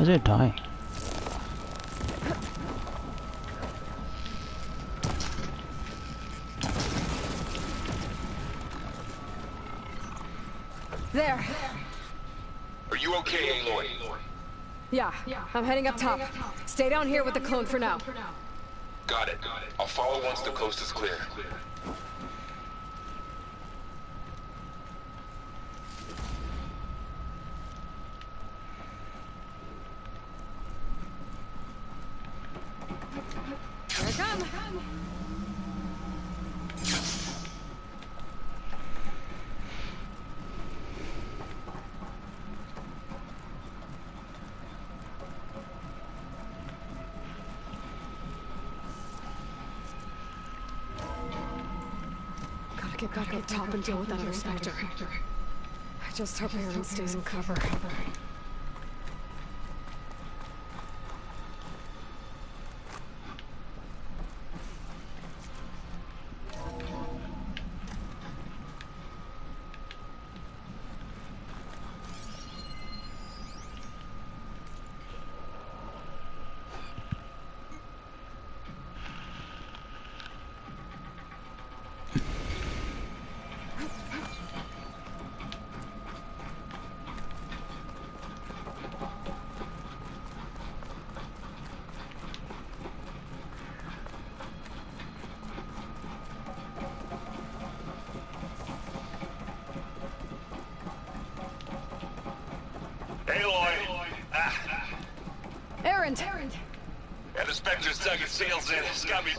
Is it dying? There. Are you okay, Aloy? Yeah, I'm heading up top. Stay down here with the clone for now. Got it. I'll follow once the coast is clear. Here I come. Gotta get back up top and deal with that other Spectre. I just hope Aaron stays in cover. Aloy! Aaron! Yeah, the Spectre's dug its sails in. It's got me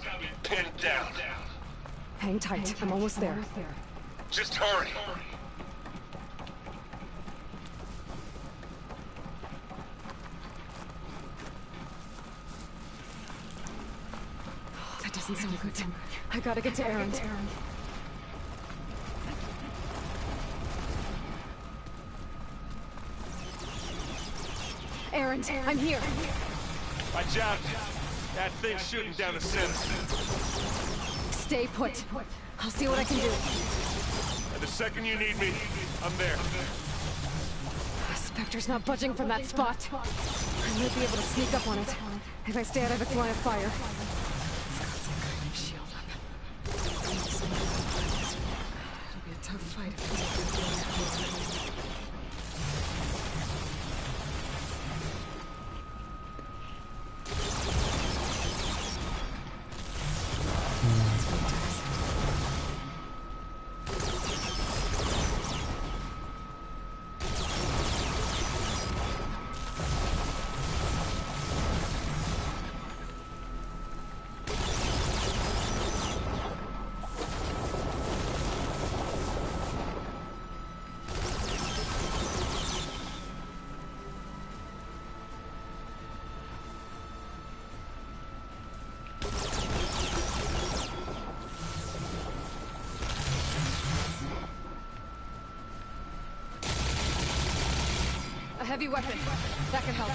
pinned down. Hang tight. I'm almost there. Just hurry. That doesn't sound good. I gotta get to Aaron. Aaron, I'm here. Watch out. That thing's shooting down the center. Stay put. I'll see what I can do. And the second you need me, I'm there. Spectre's not budging from that spot. I might be able to sneak up on it if I stay out of its line of fire. It's got some kind of shield up. It'll be a tough fight if it A heavy weapon. That could help.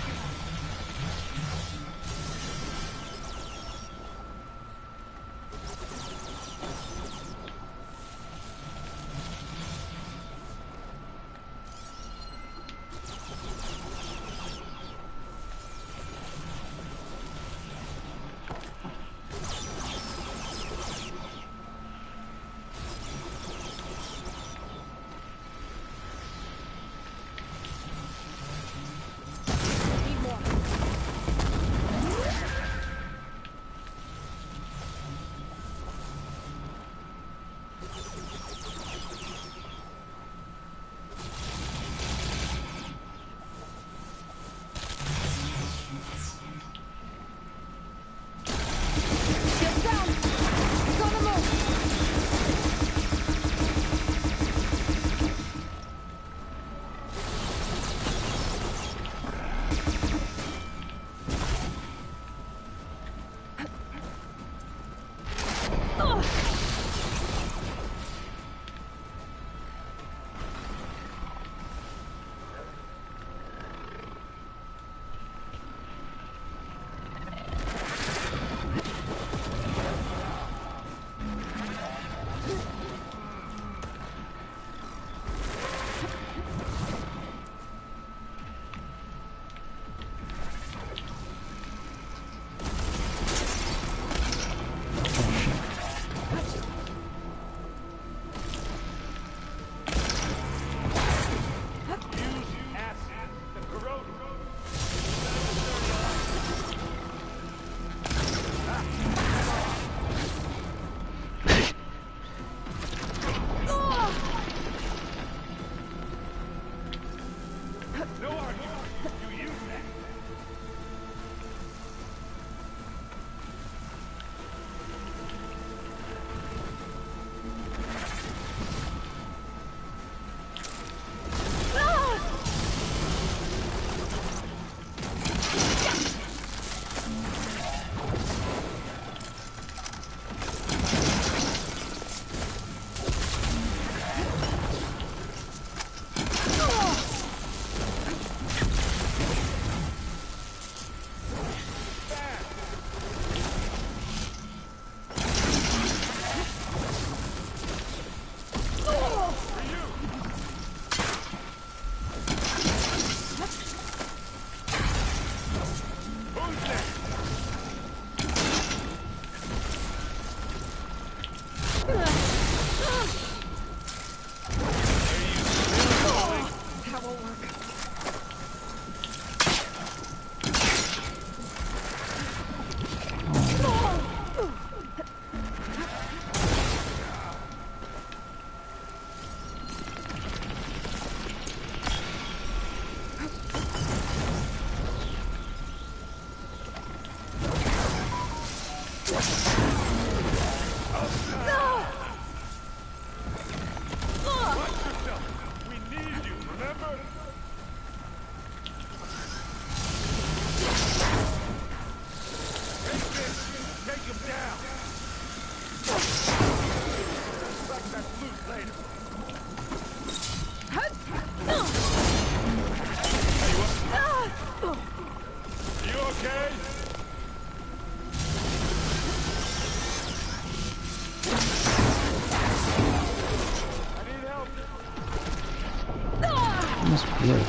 Seems weird.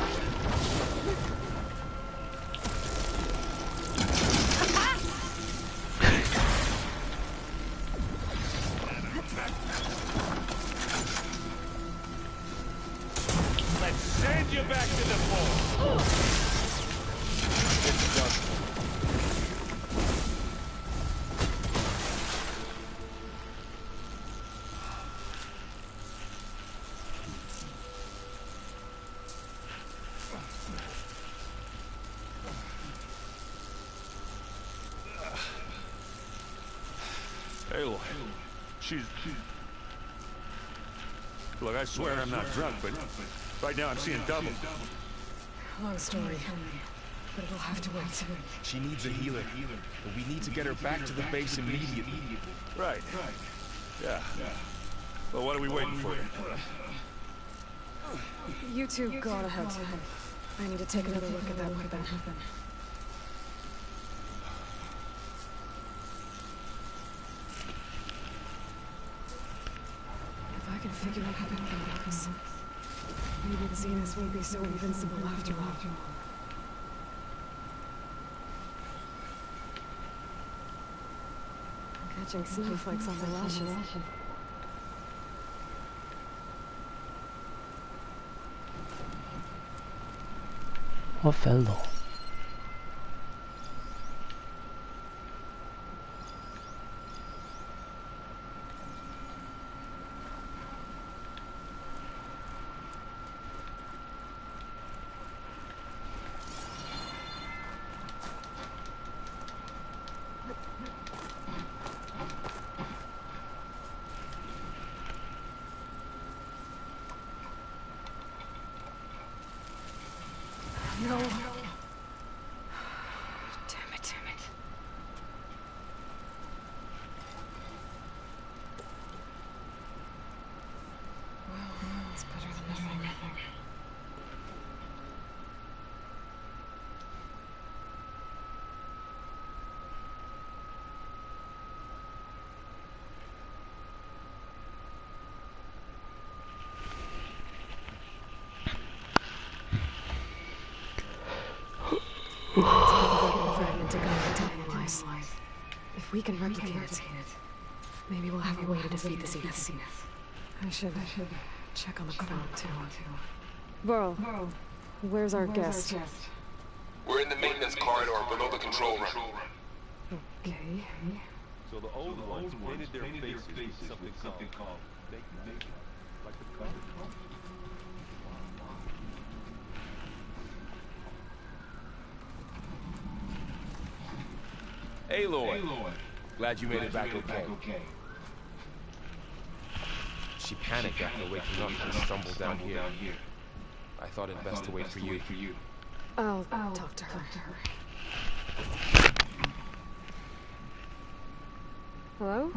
Let's send you back to the floor. It's done. Aloy, she's... Look, I swear I'm not drunk, but right now I'm seeing double. Long story, but it'll have to wait. She needs a healer, but we need to get her back to the base immediately. Right. Yeah. Well, what are we waiting for? You two go on ahead. I need to take another look at that weapon. If I can figure out how to do this, maybe the Zeniths won't be so invincible after all. I'm catching snowflakes on my lashes. Othello. No. Damn it. Well, it's better than nothing. If we can replicate it, maybe we'll have a way to defeat the Zeniths. I should check on the crowd too. Varl, where's our guest? We're in the maintenance corridor below the control room. Okay. So the old ones painted their faces with something called fake makeup, like the cover. Aloy. Glad you made it back okay. She panicked after waking up and stumbled down here. I thought it best to wait for you. I'll talk to her. Hello?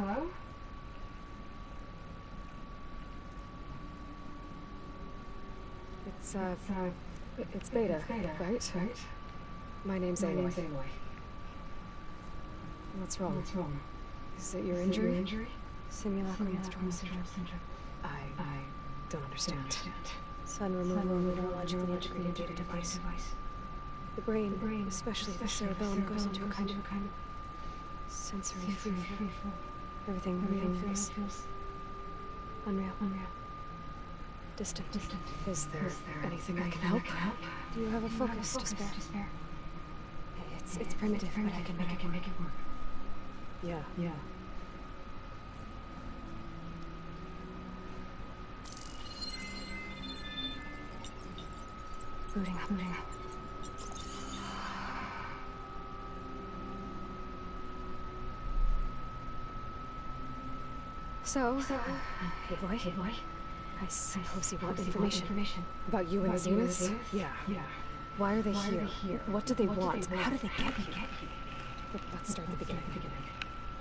It's Beta, right? My name's Aloy. What's wrong? Is it your injury? Simulacrum withdrawal syndrome. I don't understand. Sun removal neurologically integrated device. The brain, especially the cerebellum, goes into a kind of sensory freefall. Everything feels unreal. Distant. Is there anything I can help? Do you have a focus to spare? It's primitive, but I can make it work. Yeah. Booting up. So, hey boy. I suppose you want information about you and the Zeniths? Yeah. Why are they here? What do they want? How did they get here? Let's start at the beginning.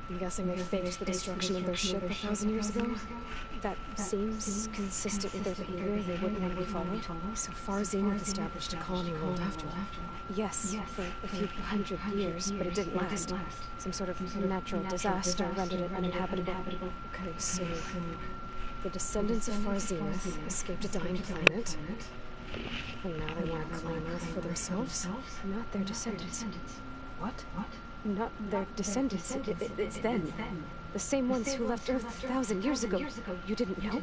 I'm guessing they faked the destruction of their ship 1,000 years ago? That seems consistent with their behavior. They wouldn't want to be followed. So far, Zenith established a colony world after all. Yes, for a few hundred years, but it didn't last. Some sort of natural disaster rendered it uninhabitable. Okay, so the descendants of Far Zenith escaped a dying planet, And now they want to claim Earth for themselves? Not their descendants. What? Not their descendants. It's them. The same ones who left Earth 1,000 years ago. You didn't know?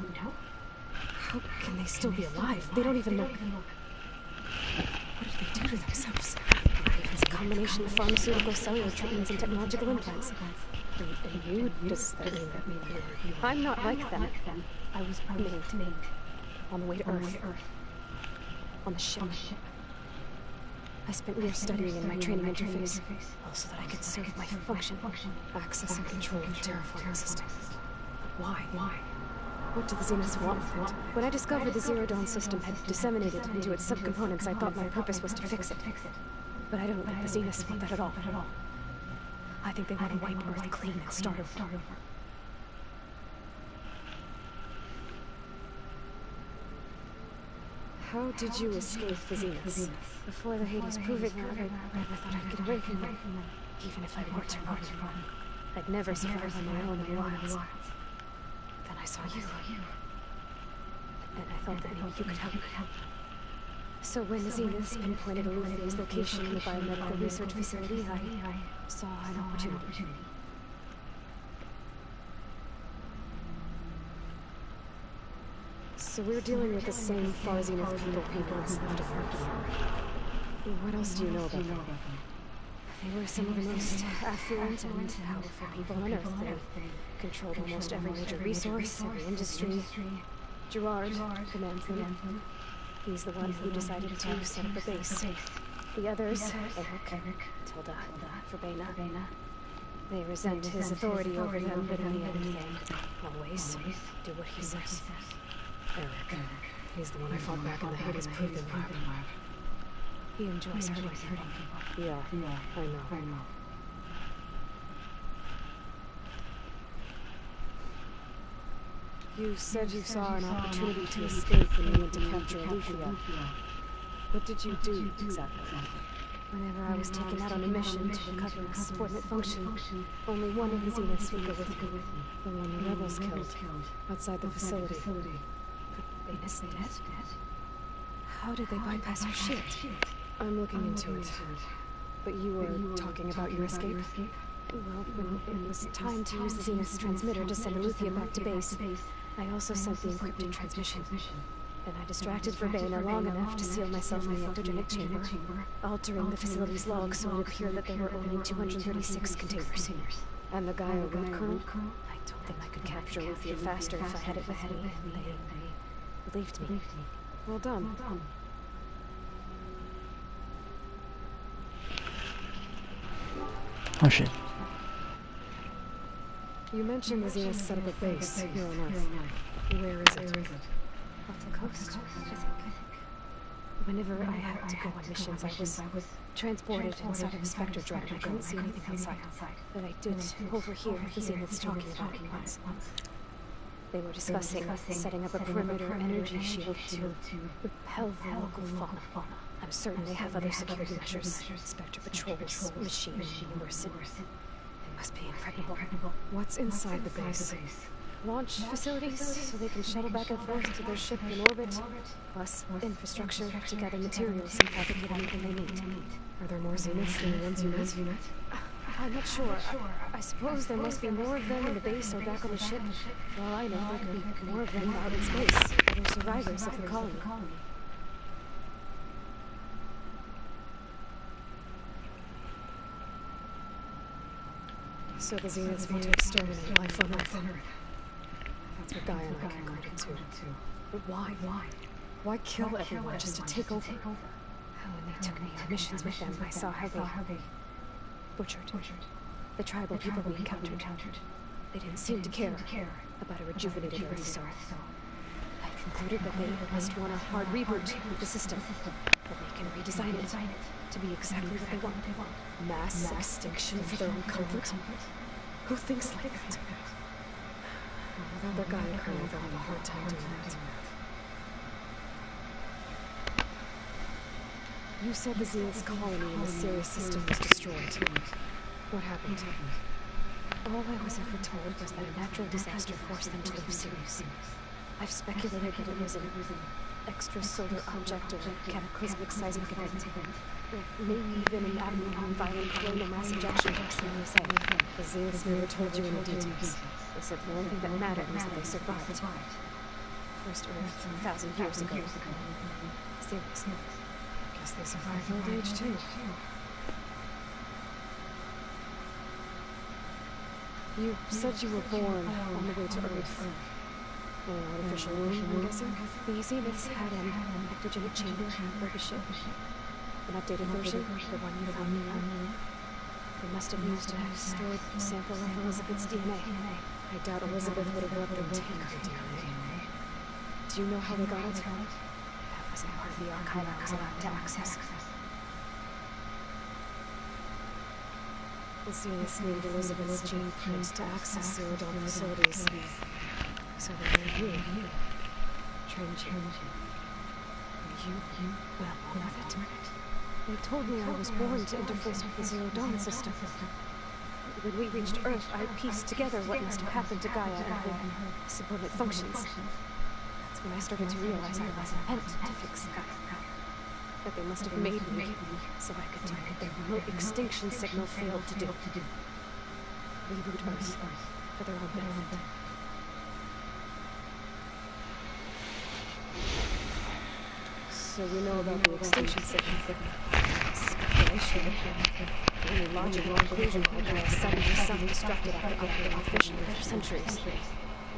How can they still be alive? They don't even know. What did they do to themselves? It's a combination of pharmaceutical, cellular treatments, and technological implants. And you, does that mean that I'm not like them. I was made on the way to Earth. On the ship. I spent years studying in my training interface, all so that I could serve my function, access and control the terraforming system. But why? What did the Zeniths want with it? When I discovered the Zero Dawn system had disseminated into its subcomponents, I thought my purpose was to fix it. But I don't think the Zeniths want that at all. I think they want to wipe Earth clean and start over. How did you escape the Zeniths? Before the Hades Proving Ground, I never thought I'd get away from them, even if I were to run. I'd never survive on my own in the wilds. Then I saw you. And I thought that maybe you could help. So when the Zeniths pinpointed Anothr's location in the biomedical research facility, I saw an opportunity. So we're dealing with the same far Zenith people who once lived on Earth. What else do you know about them? They were some of the most affluent and powerful people on Earth. They controlled almost every major resource, every industry. Gerard commands them. He's the one who decided to set up a base. The others, Eric, Tilda, Verbena, they resent his authority over them, but in the end they always do what he says. Eric, he's the one I fought back in the Hades Proving Lab. He enjoys hurting people. Yeah, I know. You said you saw an opportunity to escape when you went to capture Anothr. What did you do, exactly? Whenever I was taken out on a mission to recover a subordinate function, only one of the Zeniths would go with me. The one the rebels killed, outside the facility. But Baina's dead? How did they bypass her shield? I'm looking into it. But you were talking about your escape? Well, when it was time to use the Zenith's transmitter to send Anothr back to base, I also sent the encrypted transmission. Then I distracted Verbena long enough to seal myself in the ectogenic chamber, altering the facility's log so it appeared that there were only 236 containers. And the guy over the colonel, I told them I could capture Anothr faster if I had it with me, and they believed me. Well done. Oh shit. You mentioned the Zenith set up a base here on Earth. Where is it? Off the coast, I think. Whenever I had to go on missions, I was transported inside of a Spectre drone. I couldn't see anything outside. But I did overhear the Zeniths talking about it once. They were discussing setting up a perimeter energy shield to repel the local fauna. I'm certain they have other security measures. Spectre patrols, machine, mercenaries. It must be impregnable. What's inside the base? Launch facilities, so they can shuttle back and forth to their ship in orbit, plus infrastructure to gather materials and fabricate anything they need. Are there more Zeniths than the ones you met? I'm not sure. I suppose there must be more of them in the base or back on the ship. For all I know, there could be more of them out in space, other survivors of the colony. So the Zeniths want to exterminate life on Earth. That's what Guy and I concluded too. But why? Why kill everyone just to take over? When they took me on missions with them, I saw how they butchered the tribal people we encountered. They didn't seem to care about a rejuvenated Earth, so I concluded that they must want a hard reboot of the system, that they can redesign it to be exactly what they want. Mass extinction for their own comfort? Who thinks like that? Without the Gaia Colonel, they'll have a hard time doing that. You said the Zenith's colony in the Sirius system was destroyed. What happened? All I was ever told was that a natural disaster forced them to leave Sirius. I've speculated that it was an extrasolar object or a cataclysmic seismic event. Or maybe even an violent coronal mass ejection, like some say. The Zeniths never told you any details. They said the only thing that mattered was that they survived. First Earth, 1,000 years ago. Serious. Guess they survived old age, too. You said you were born on the way to Earth. In an artificial womb, I'm guessing? The Zeniths had an ectogenic chamber aboard the ship. An updated version, the one you found me in. They must have used a stored sample of Elizabeth's DNA. I doubt Elizabeth would have let them take her DNA. Do you know how they got it? That wasn't part of the archive I was allowed to access. The Zeniths needed Elizabeth's gene print to access Zero Dawn facilities. So they made you. Trained you. Well, all of it. They told me I was born to interface with the Zero Dawn system. When we reached Earth, I pieced together what must have happened to Gaia and her subordinate functions. That's when I started to realize I wasn't meant to fix Gaia. That they must have made me so I could do what their remote extinction signal failed to do. Reboot Earth for their own benefit. So you know about the extinction signal. Speculation. The only logical conclusion that Gaia's suddenly self-destructed after operating efficiently for centuries.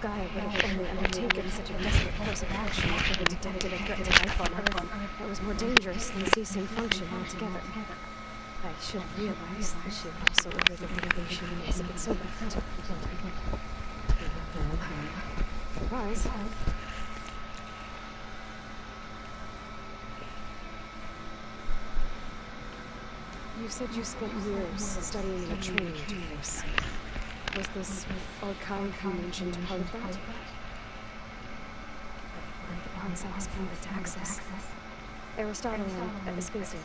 Gaia would have only undertaken such a desperate course of action if it detected a threat to life on Earth that was more dangerous than ceasing function altogether. I should have realized that she also delivered the innovation in Elizabeth's own effort. Surprise. You said you spent years studying the training interface. Was this archive you mentioned part of that? One of the parts I was permitted to access. Aristotle and Aspasia,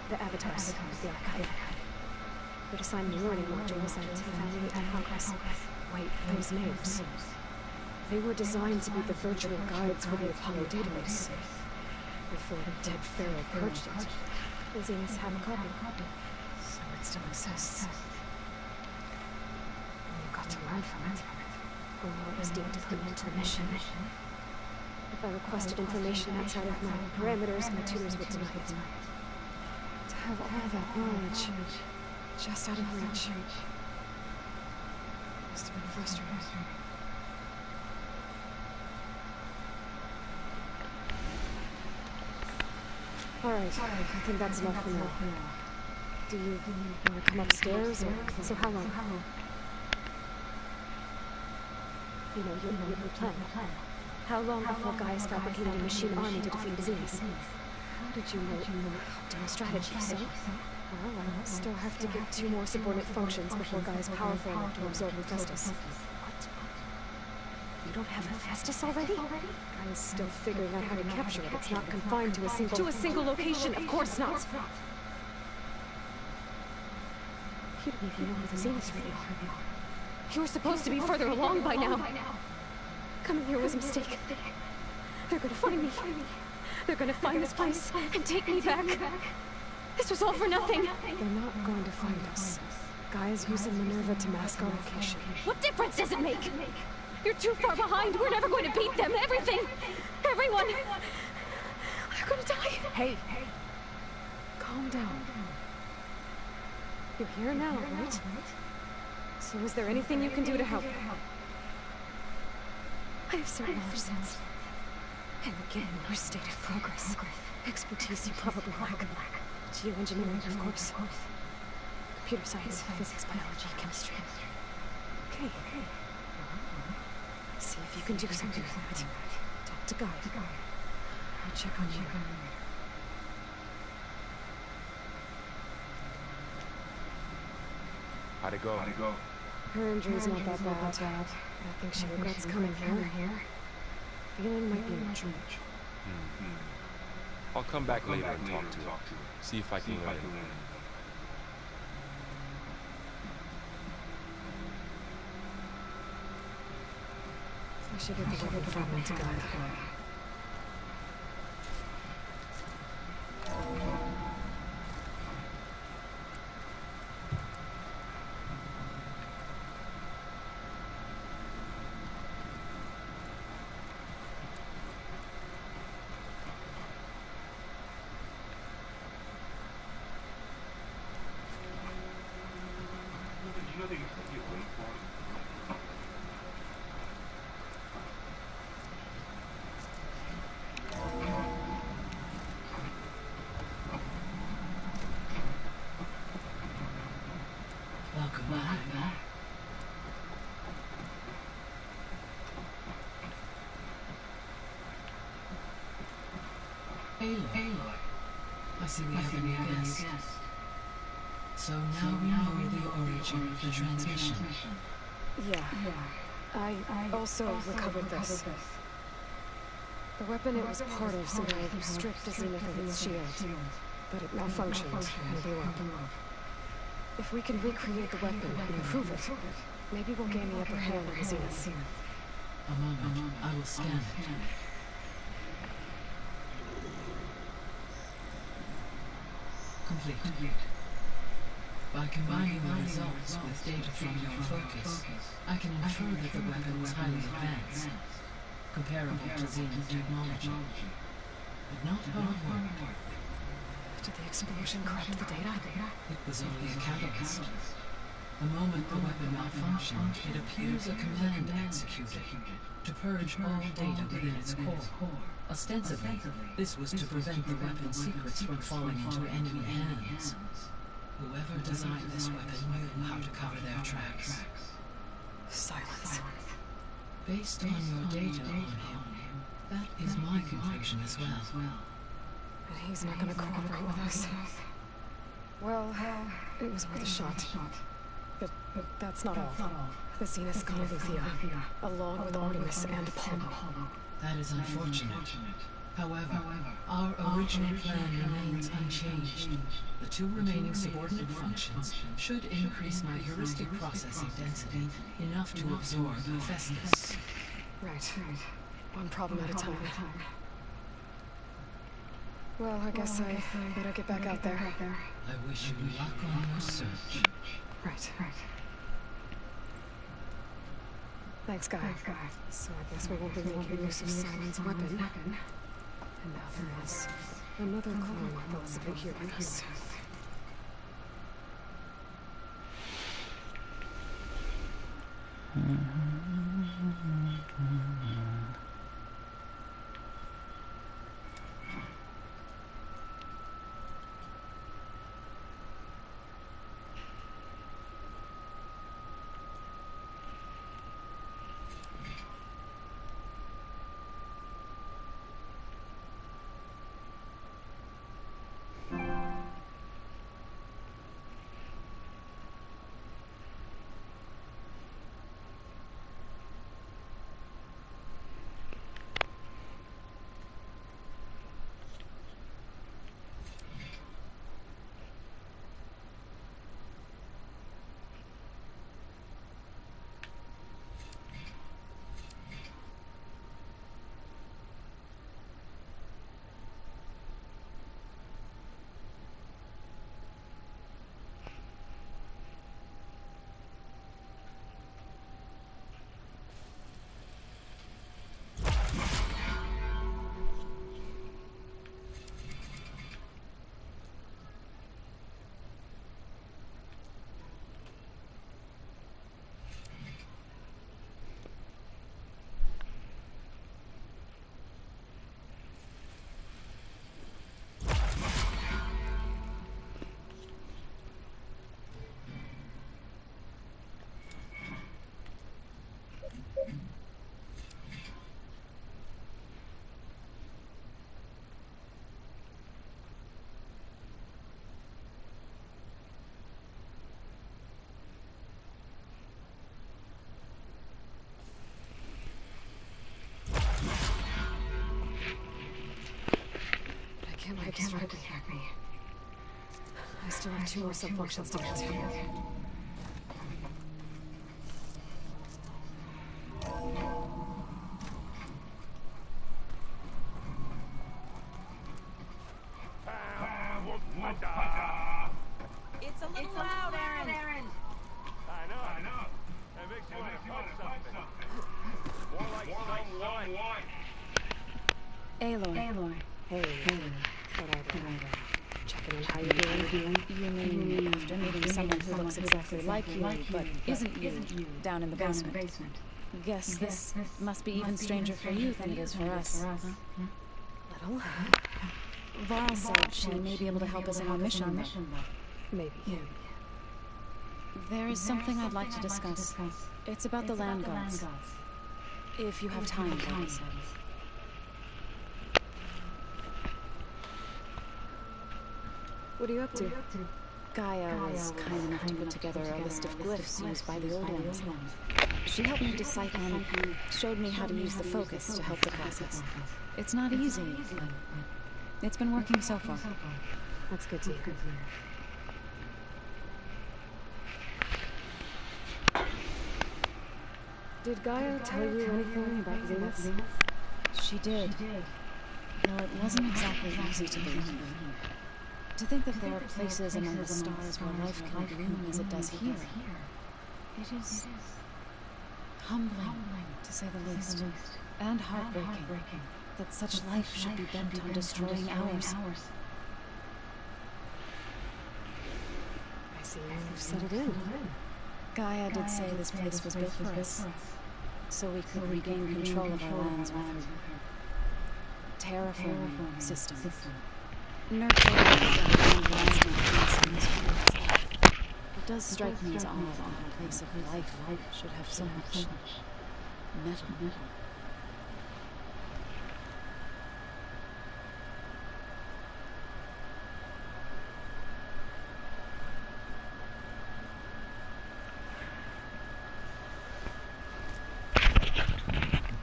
the avatars of the archive. Would assign me learning modules and evaluate my progress. Wait, those names. They were designed to be the virtual guides for the Apollo database. Before the dead pharaoh purged it, the Zeniths have a copy. So it still exists. You got to learn from it. Only what was deemed pertinent to the mission. If I requested information outside of my parameters, my tutors would deny it. To have all that knowledge just out of reach must have been frustrating. Alright, I think that's enough for now. Do you want to come upstairs, or so how long? You know, your plan. How long before Gaia's fabricated a machine army to defeat the Zeniths? How did you know optimal strategy, so? Well, I still have to get 2 more subordinate functions before Gaia's powerful enough to absorb Hephaestus. What? You don't have Hephaestus already? Gaia's still figuring out how to capture it. It's not confined to a single location, of course not! You don't even know who the Zeniths really are. You were supposed to be further along by now. Coming here was a mistake. They're gonna find me. They're gonna find this place and take me back. This was all for nothing. They're not going to find us. Gaia's using Minerva to mask our location. What difference does it make? You're too far behind. We're never going to beat them. Everything. Everyone. They're gonna die. Hey. Calm down. You're here now, right? So is there anything you can do to help? I have certain knowledge sets. And again, your state of progress. Expertise you probably lack. Geoengineering, of course. Computer science, physics, biology, chemistry. Okay. See if you can do something for it. Talk to Gaia. I'll check on you. How'd it go? Her injury's not that bad. I think she regrets coming here. Feeling might be much. I'll come back later and talk to her. See if I can learn. I should get the weapon fragment to Gaia. Welcome back. Aloy. I see we have a new guest. So now we know the origin of the transmission. Yeah. I also recovered this. The weapon it was part of somehow stripped the zenith of its shield, but it malfunctioned and blew up. If we can recreate the weapon and improve it, maybe we'll gain the upper hand on the zenith. A moment, I will scan it. Complete. By combining the results with data from your focus, I can infer that the weapon was highly advanced, comparable to Zenith technology, but not hard-work. Did the explosion corrupt the data? It was only a catalyst. The moment the weapon malfunctioned, it appears a command executed to purge all data within its core. Ostensibly, this was to prevent the weapon's secrets from falling into enemy hands. Whoever designed this weapon knew how to cover their tracks. Silence. Based on your data on him, that is my conclusion as well. And he's not gonna cooperate with us. Well, it was worth a shot. But that's not all. The Zenith's got Anothr, along with Artemis and Apollo. That is unfortunate. However, our original plan remains unchanged. The two remaining subordinate functions should increase my heuristic processing density enough to absorb Festus. Right. One problem at a time. Well, I guess I better get back out there. I wish you luck on your search. Right. Thanks, Guy. So I guess we won't be making use of Simon's weapon. And now there is another clone possibly hearing us. Can't distract me. I still have 2 more sub-functions to get to. Aloy. Hey. Thought I'd check in how you're doing. You mean after meeting someone who looks exactly like you, but isn't you, down in the basement? Guess this must be even stranger for you than it is for us, huh? Little? Varl said she may be able to help us in our mission, though. Maybe. There is something I'd like to discuss. It's about the land gods. If you have time, that is. What are you up to? Gaia was kind enough to put together a list of glyphs used by the Old Ones. She helped me decipher and showed me how to use the focus to help the process. It's not easy, but it's been working so far. That's good to hear. Did Gaia tell you anything about Zenith? She did. Though it wasn't exactly easy to believe. To think that there are places among the stars where life can bloom as it does here. It is humbling, to say the least, and heartbreaking, that such life should be bent on destroying ours. I see you've settled in. Gaia did say this place was built for us, so we could regain control of our lands with her terraforming system. Nurturing and advancement in this field. It does strike me as odd that a place of life should have so much metal.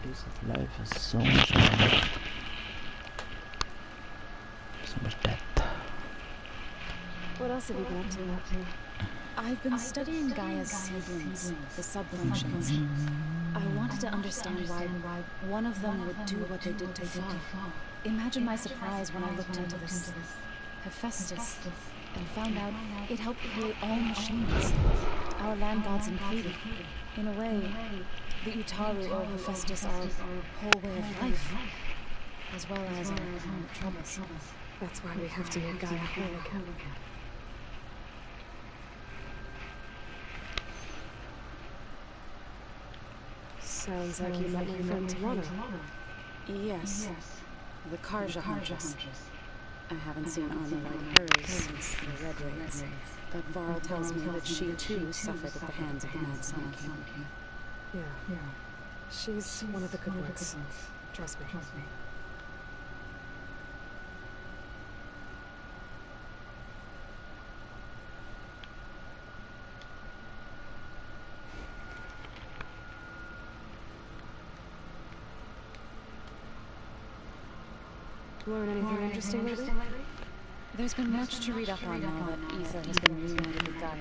Piece of life has so much meaning, so much depth. What else have you been up to? I've been studying Gaia's seedlings, the sub-functions. I wanted to understand why one of them would do what they did to Fall. Imagine my surprise when I looked into this Hephaestus and found out it helped create all machines, our land gods included. In a way, the Utaru or Hephaestus are our whole way of life, as well as our current troubles. That's why we have to make Gaia whole again. Sounds like you met my friend Anothr. Yes, the Chanje Huntress. I haven't seen armor like hers since the Red Raids, but Varl tells me that she too suffered at the hands of the Mad Sun King. Yeah. She's one of the good ones. Trust me. Learn anything interesting lately? There's been much to read up on now that Anothr has been reunited with Gaia.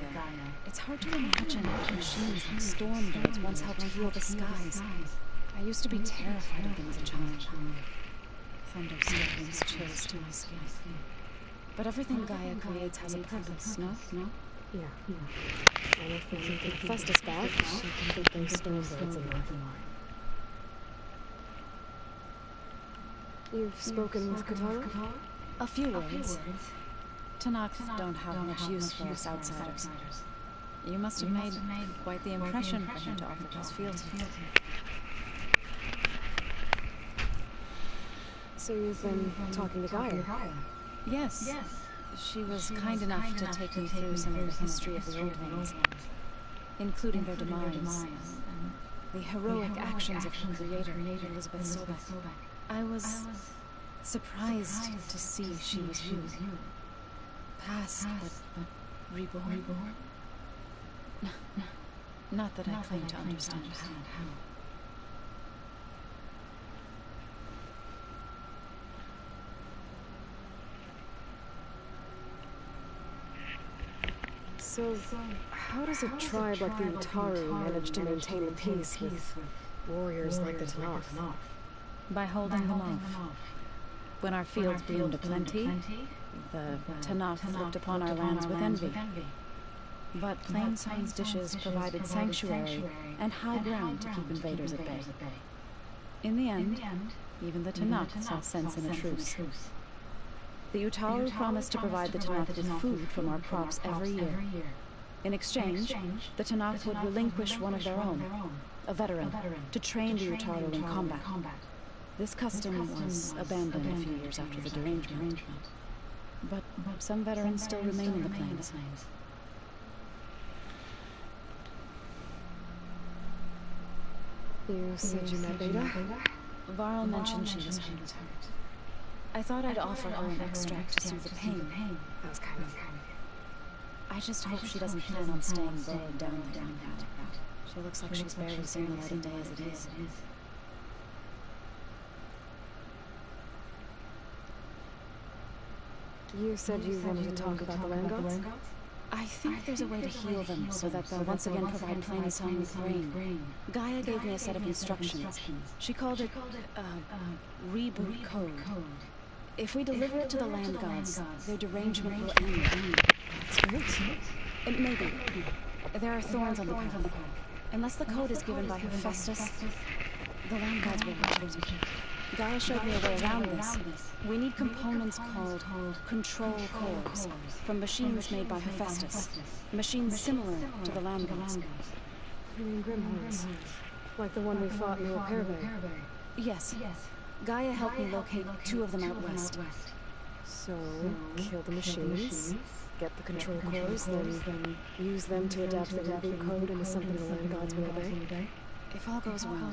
It's hard to imagine that machines like stormbirds once helped heal the skies. I used to be terrified of them as a child. Thunderstorms, chills to my skin. But everything Gaia creates has a purpose, no? Yeah. And if we can get Hephaestus back, she can get those stormbirds in line. You've spoken with Kataru? A few words. Anothr don't have much use for us outsiders. You must have made quite the impression for him to offer his fealty. So you've been talking to Gaia? Yes. She was kind enough to take me through some of the history of the Old Ones, including their demise and the heroic actions of her creator, Elizabeth Sobek. I was surprised to see she was you. Past, but reborn. Not that I claim to understand how. So, how does a tribe like the Utaru manage to maintain the peace with warriors like the Anothr? By holding them off. When our fields bloomed aplenty, the Anothr looked upon our lands with envy. But Plainsong's dishes provided sanctuary and high ground to keep invaders at bay. In the end, Even the Tanakh saw sense in a truce. The Utaru promised to provide the Tanakh with food from our crops every year. In exchange, the Tanakh would relinquish one of their own, a veteran, to train the Utaru in combat. This custom was abandoned a few years after the derangement. But some veterans still remain in the plains. You said you met Beta? Varl mentioned she was hurt. I thought I'd offer her an extract to soothe the pain. That was kind of you. I just hope she doesn't plan on staying burrowed down like that. She looks like she's barely seen the light of day as it is. You said you wanted to talk about the land gods? I think there's a way to heal them so that they'll once again provide Plains home with grain. Gaia gave me a set of instructions. She called it, Reboot Code. If we deliver it to the land gods, their derangement will end. That's great. It may be. There are thorns on the path. Unless the code is given by Hephaestus, the land gods will reject it. Gaia showed me a way around this. We need components called control cores from machines made by Hephaestus. Machines similar to the land gods. You mean Grimhorns? Like the one we fought in the Repair Bay? Yes. Gaia helped me locate 2 of them out west. So, kill the machines, get the control cores, then use them to adapt the reboot code into something the land gods will obey? If all goes well.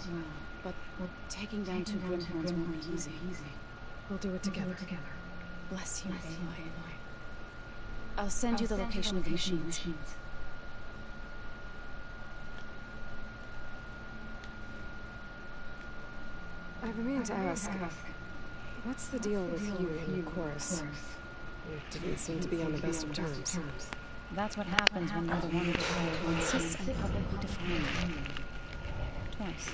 But taking down 2 Grimhorns won't be easy. We'll do it together. Bless you, Aloy. I'll send you the location of the machines. I've been meaning to ask, what's the deal with you and the chorus? You didn't seem to be on the best of terms. That's what happens when you're the one who insists and publicly defines it. Twice.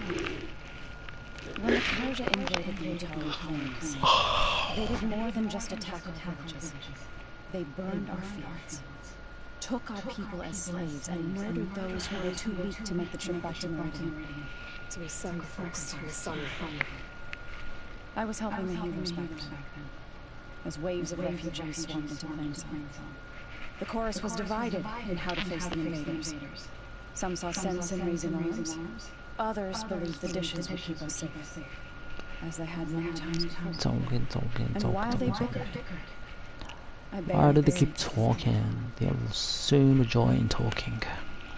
When the Chanje invaded the Utaru plains, they did more than just attack our villages. They burned our fields, took our people as slaves, and murdered those who were too weak to make the trip back to Meridian. So we sacrificed your son. I was helping the healers back then, as waves of refugees swarmed into Plains. The chorus was divided in how to face the invaders. Some saw sense in raising arms. Others believed the dishes would keep us safe, as they had many times before. And while they bickered, why do they keep talking? They have so much joy in talking.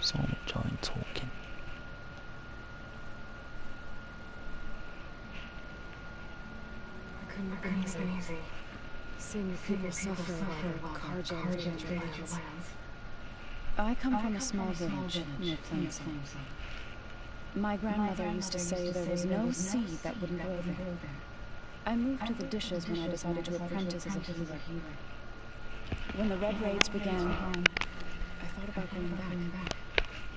So much joy in talking. It couldn't have been easy. Seeing your people suffer while the chanje invaded your lands. I come from a small village near Plains. My grandmother used to say there was no seed that wouldn't grow there. I moved to the dishes when I decided to apprentice as a healer. When the Red Raids began, I thought about going back,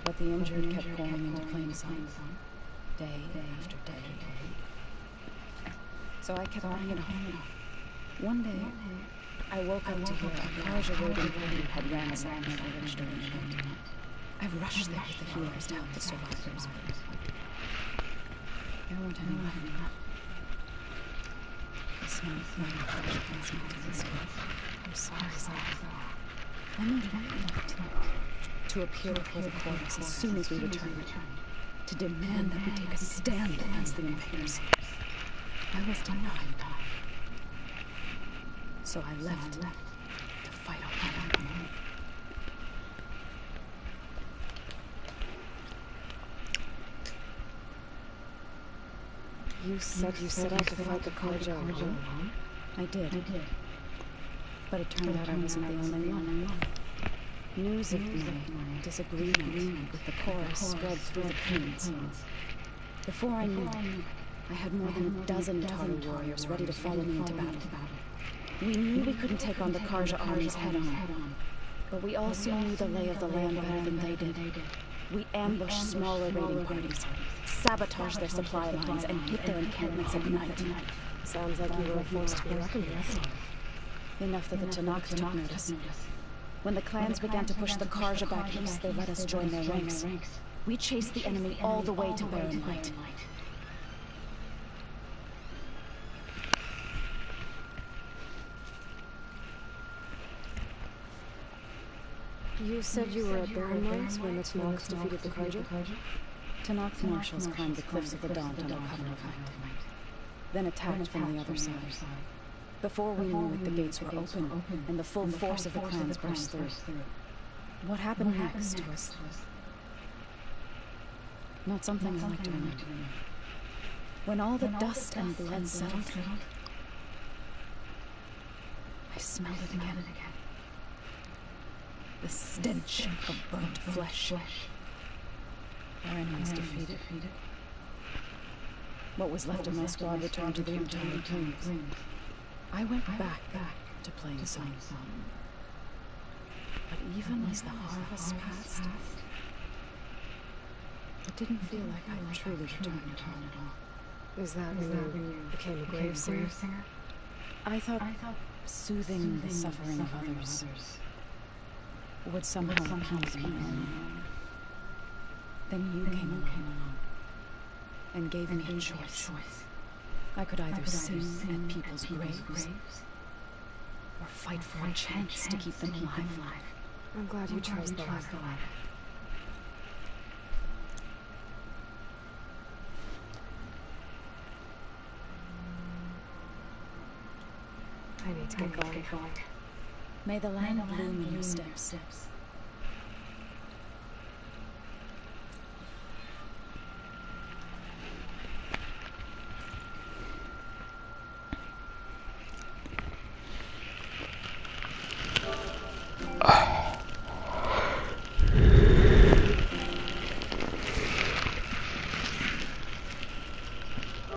but the injured kept pouring into Plains day after day. So I kept bringing it home. One day, I woke up to hear a chanje raiding party had ransacked my village during the night. I rushed there with the healers to help the survivors. There weren't any left. The smell of blood brings me to this grave. I'm sorry. I made it up to appear before the chorus as soon as we returned, to demand that we take a stand against the invaders. I was denied. So I left to fight on my own. You said you set out to fight the chanje alone? I did. But it turned out I wasn't the only one. News of my disagreement with the chorus spread through the plains. Before I knew it, I had more than a dozen Utaru warriors ready to follow me into battle. We knew we couldn't take on the chanje armies head-on, but we also knew the lay of the land better than they did. We ambushed smaller raiding parties, sabotaged their supply lines, and hit their encampments at night. Sounds like you were a force to be reckoned with. Enough that the Tanakh took notice. When the clans began to push the chanje back east, they let us join their ranks. We chased the enemy all the way to Barren Light. You said you were at Baron Mines when the Tanoks defeated the chanje? Tanakh marshals climbed the cliffs of the Daunt under cover of night, then attacked from the other side. Before we knew it, the gates were open, and the full force of the clans burst through. What happened next was not something I like to remember. When all the dust and blood settled, I smelled it again. The stench of burnt flesh. Our enemies defeated. What was left of my squad returned to the Untimely Plains. I went back to Plainsong. But even as the harvest passed, it didn't feel like I truly returned at all. Is that when you became a grave singer? I thought soothing the suffering of others would somehow appease my own. Then you came along and gave me a choice. I could either sing at people's graves or fight for a chance to keep them alive. I'm glad you chose the latter. I need to get going. May the land bloom in your steps.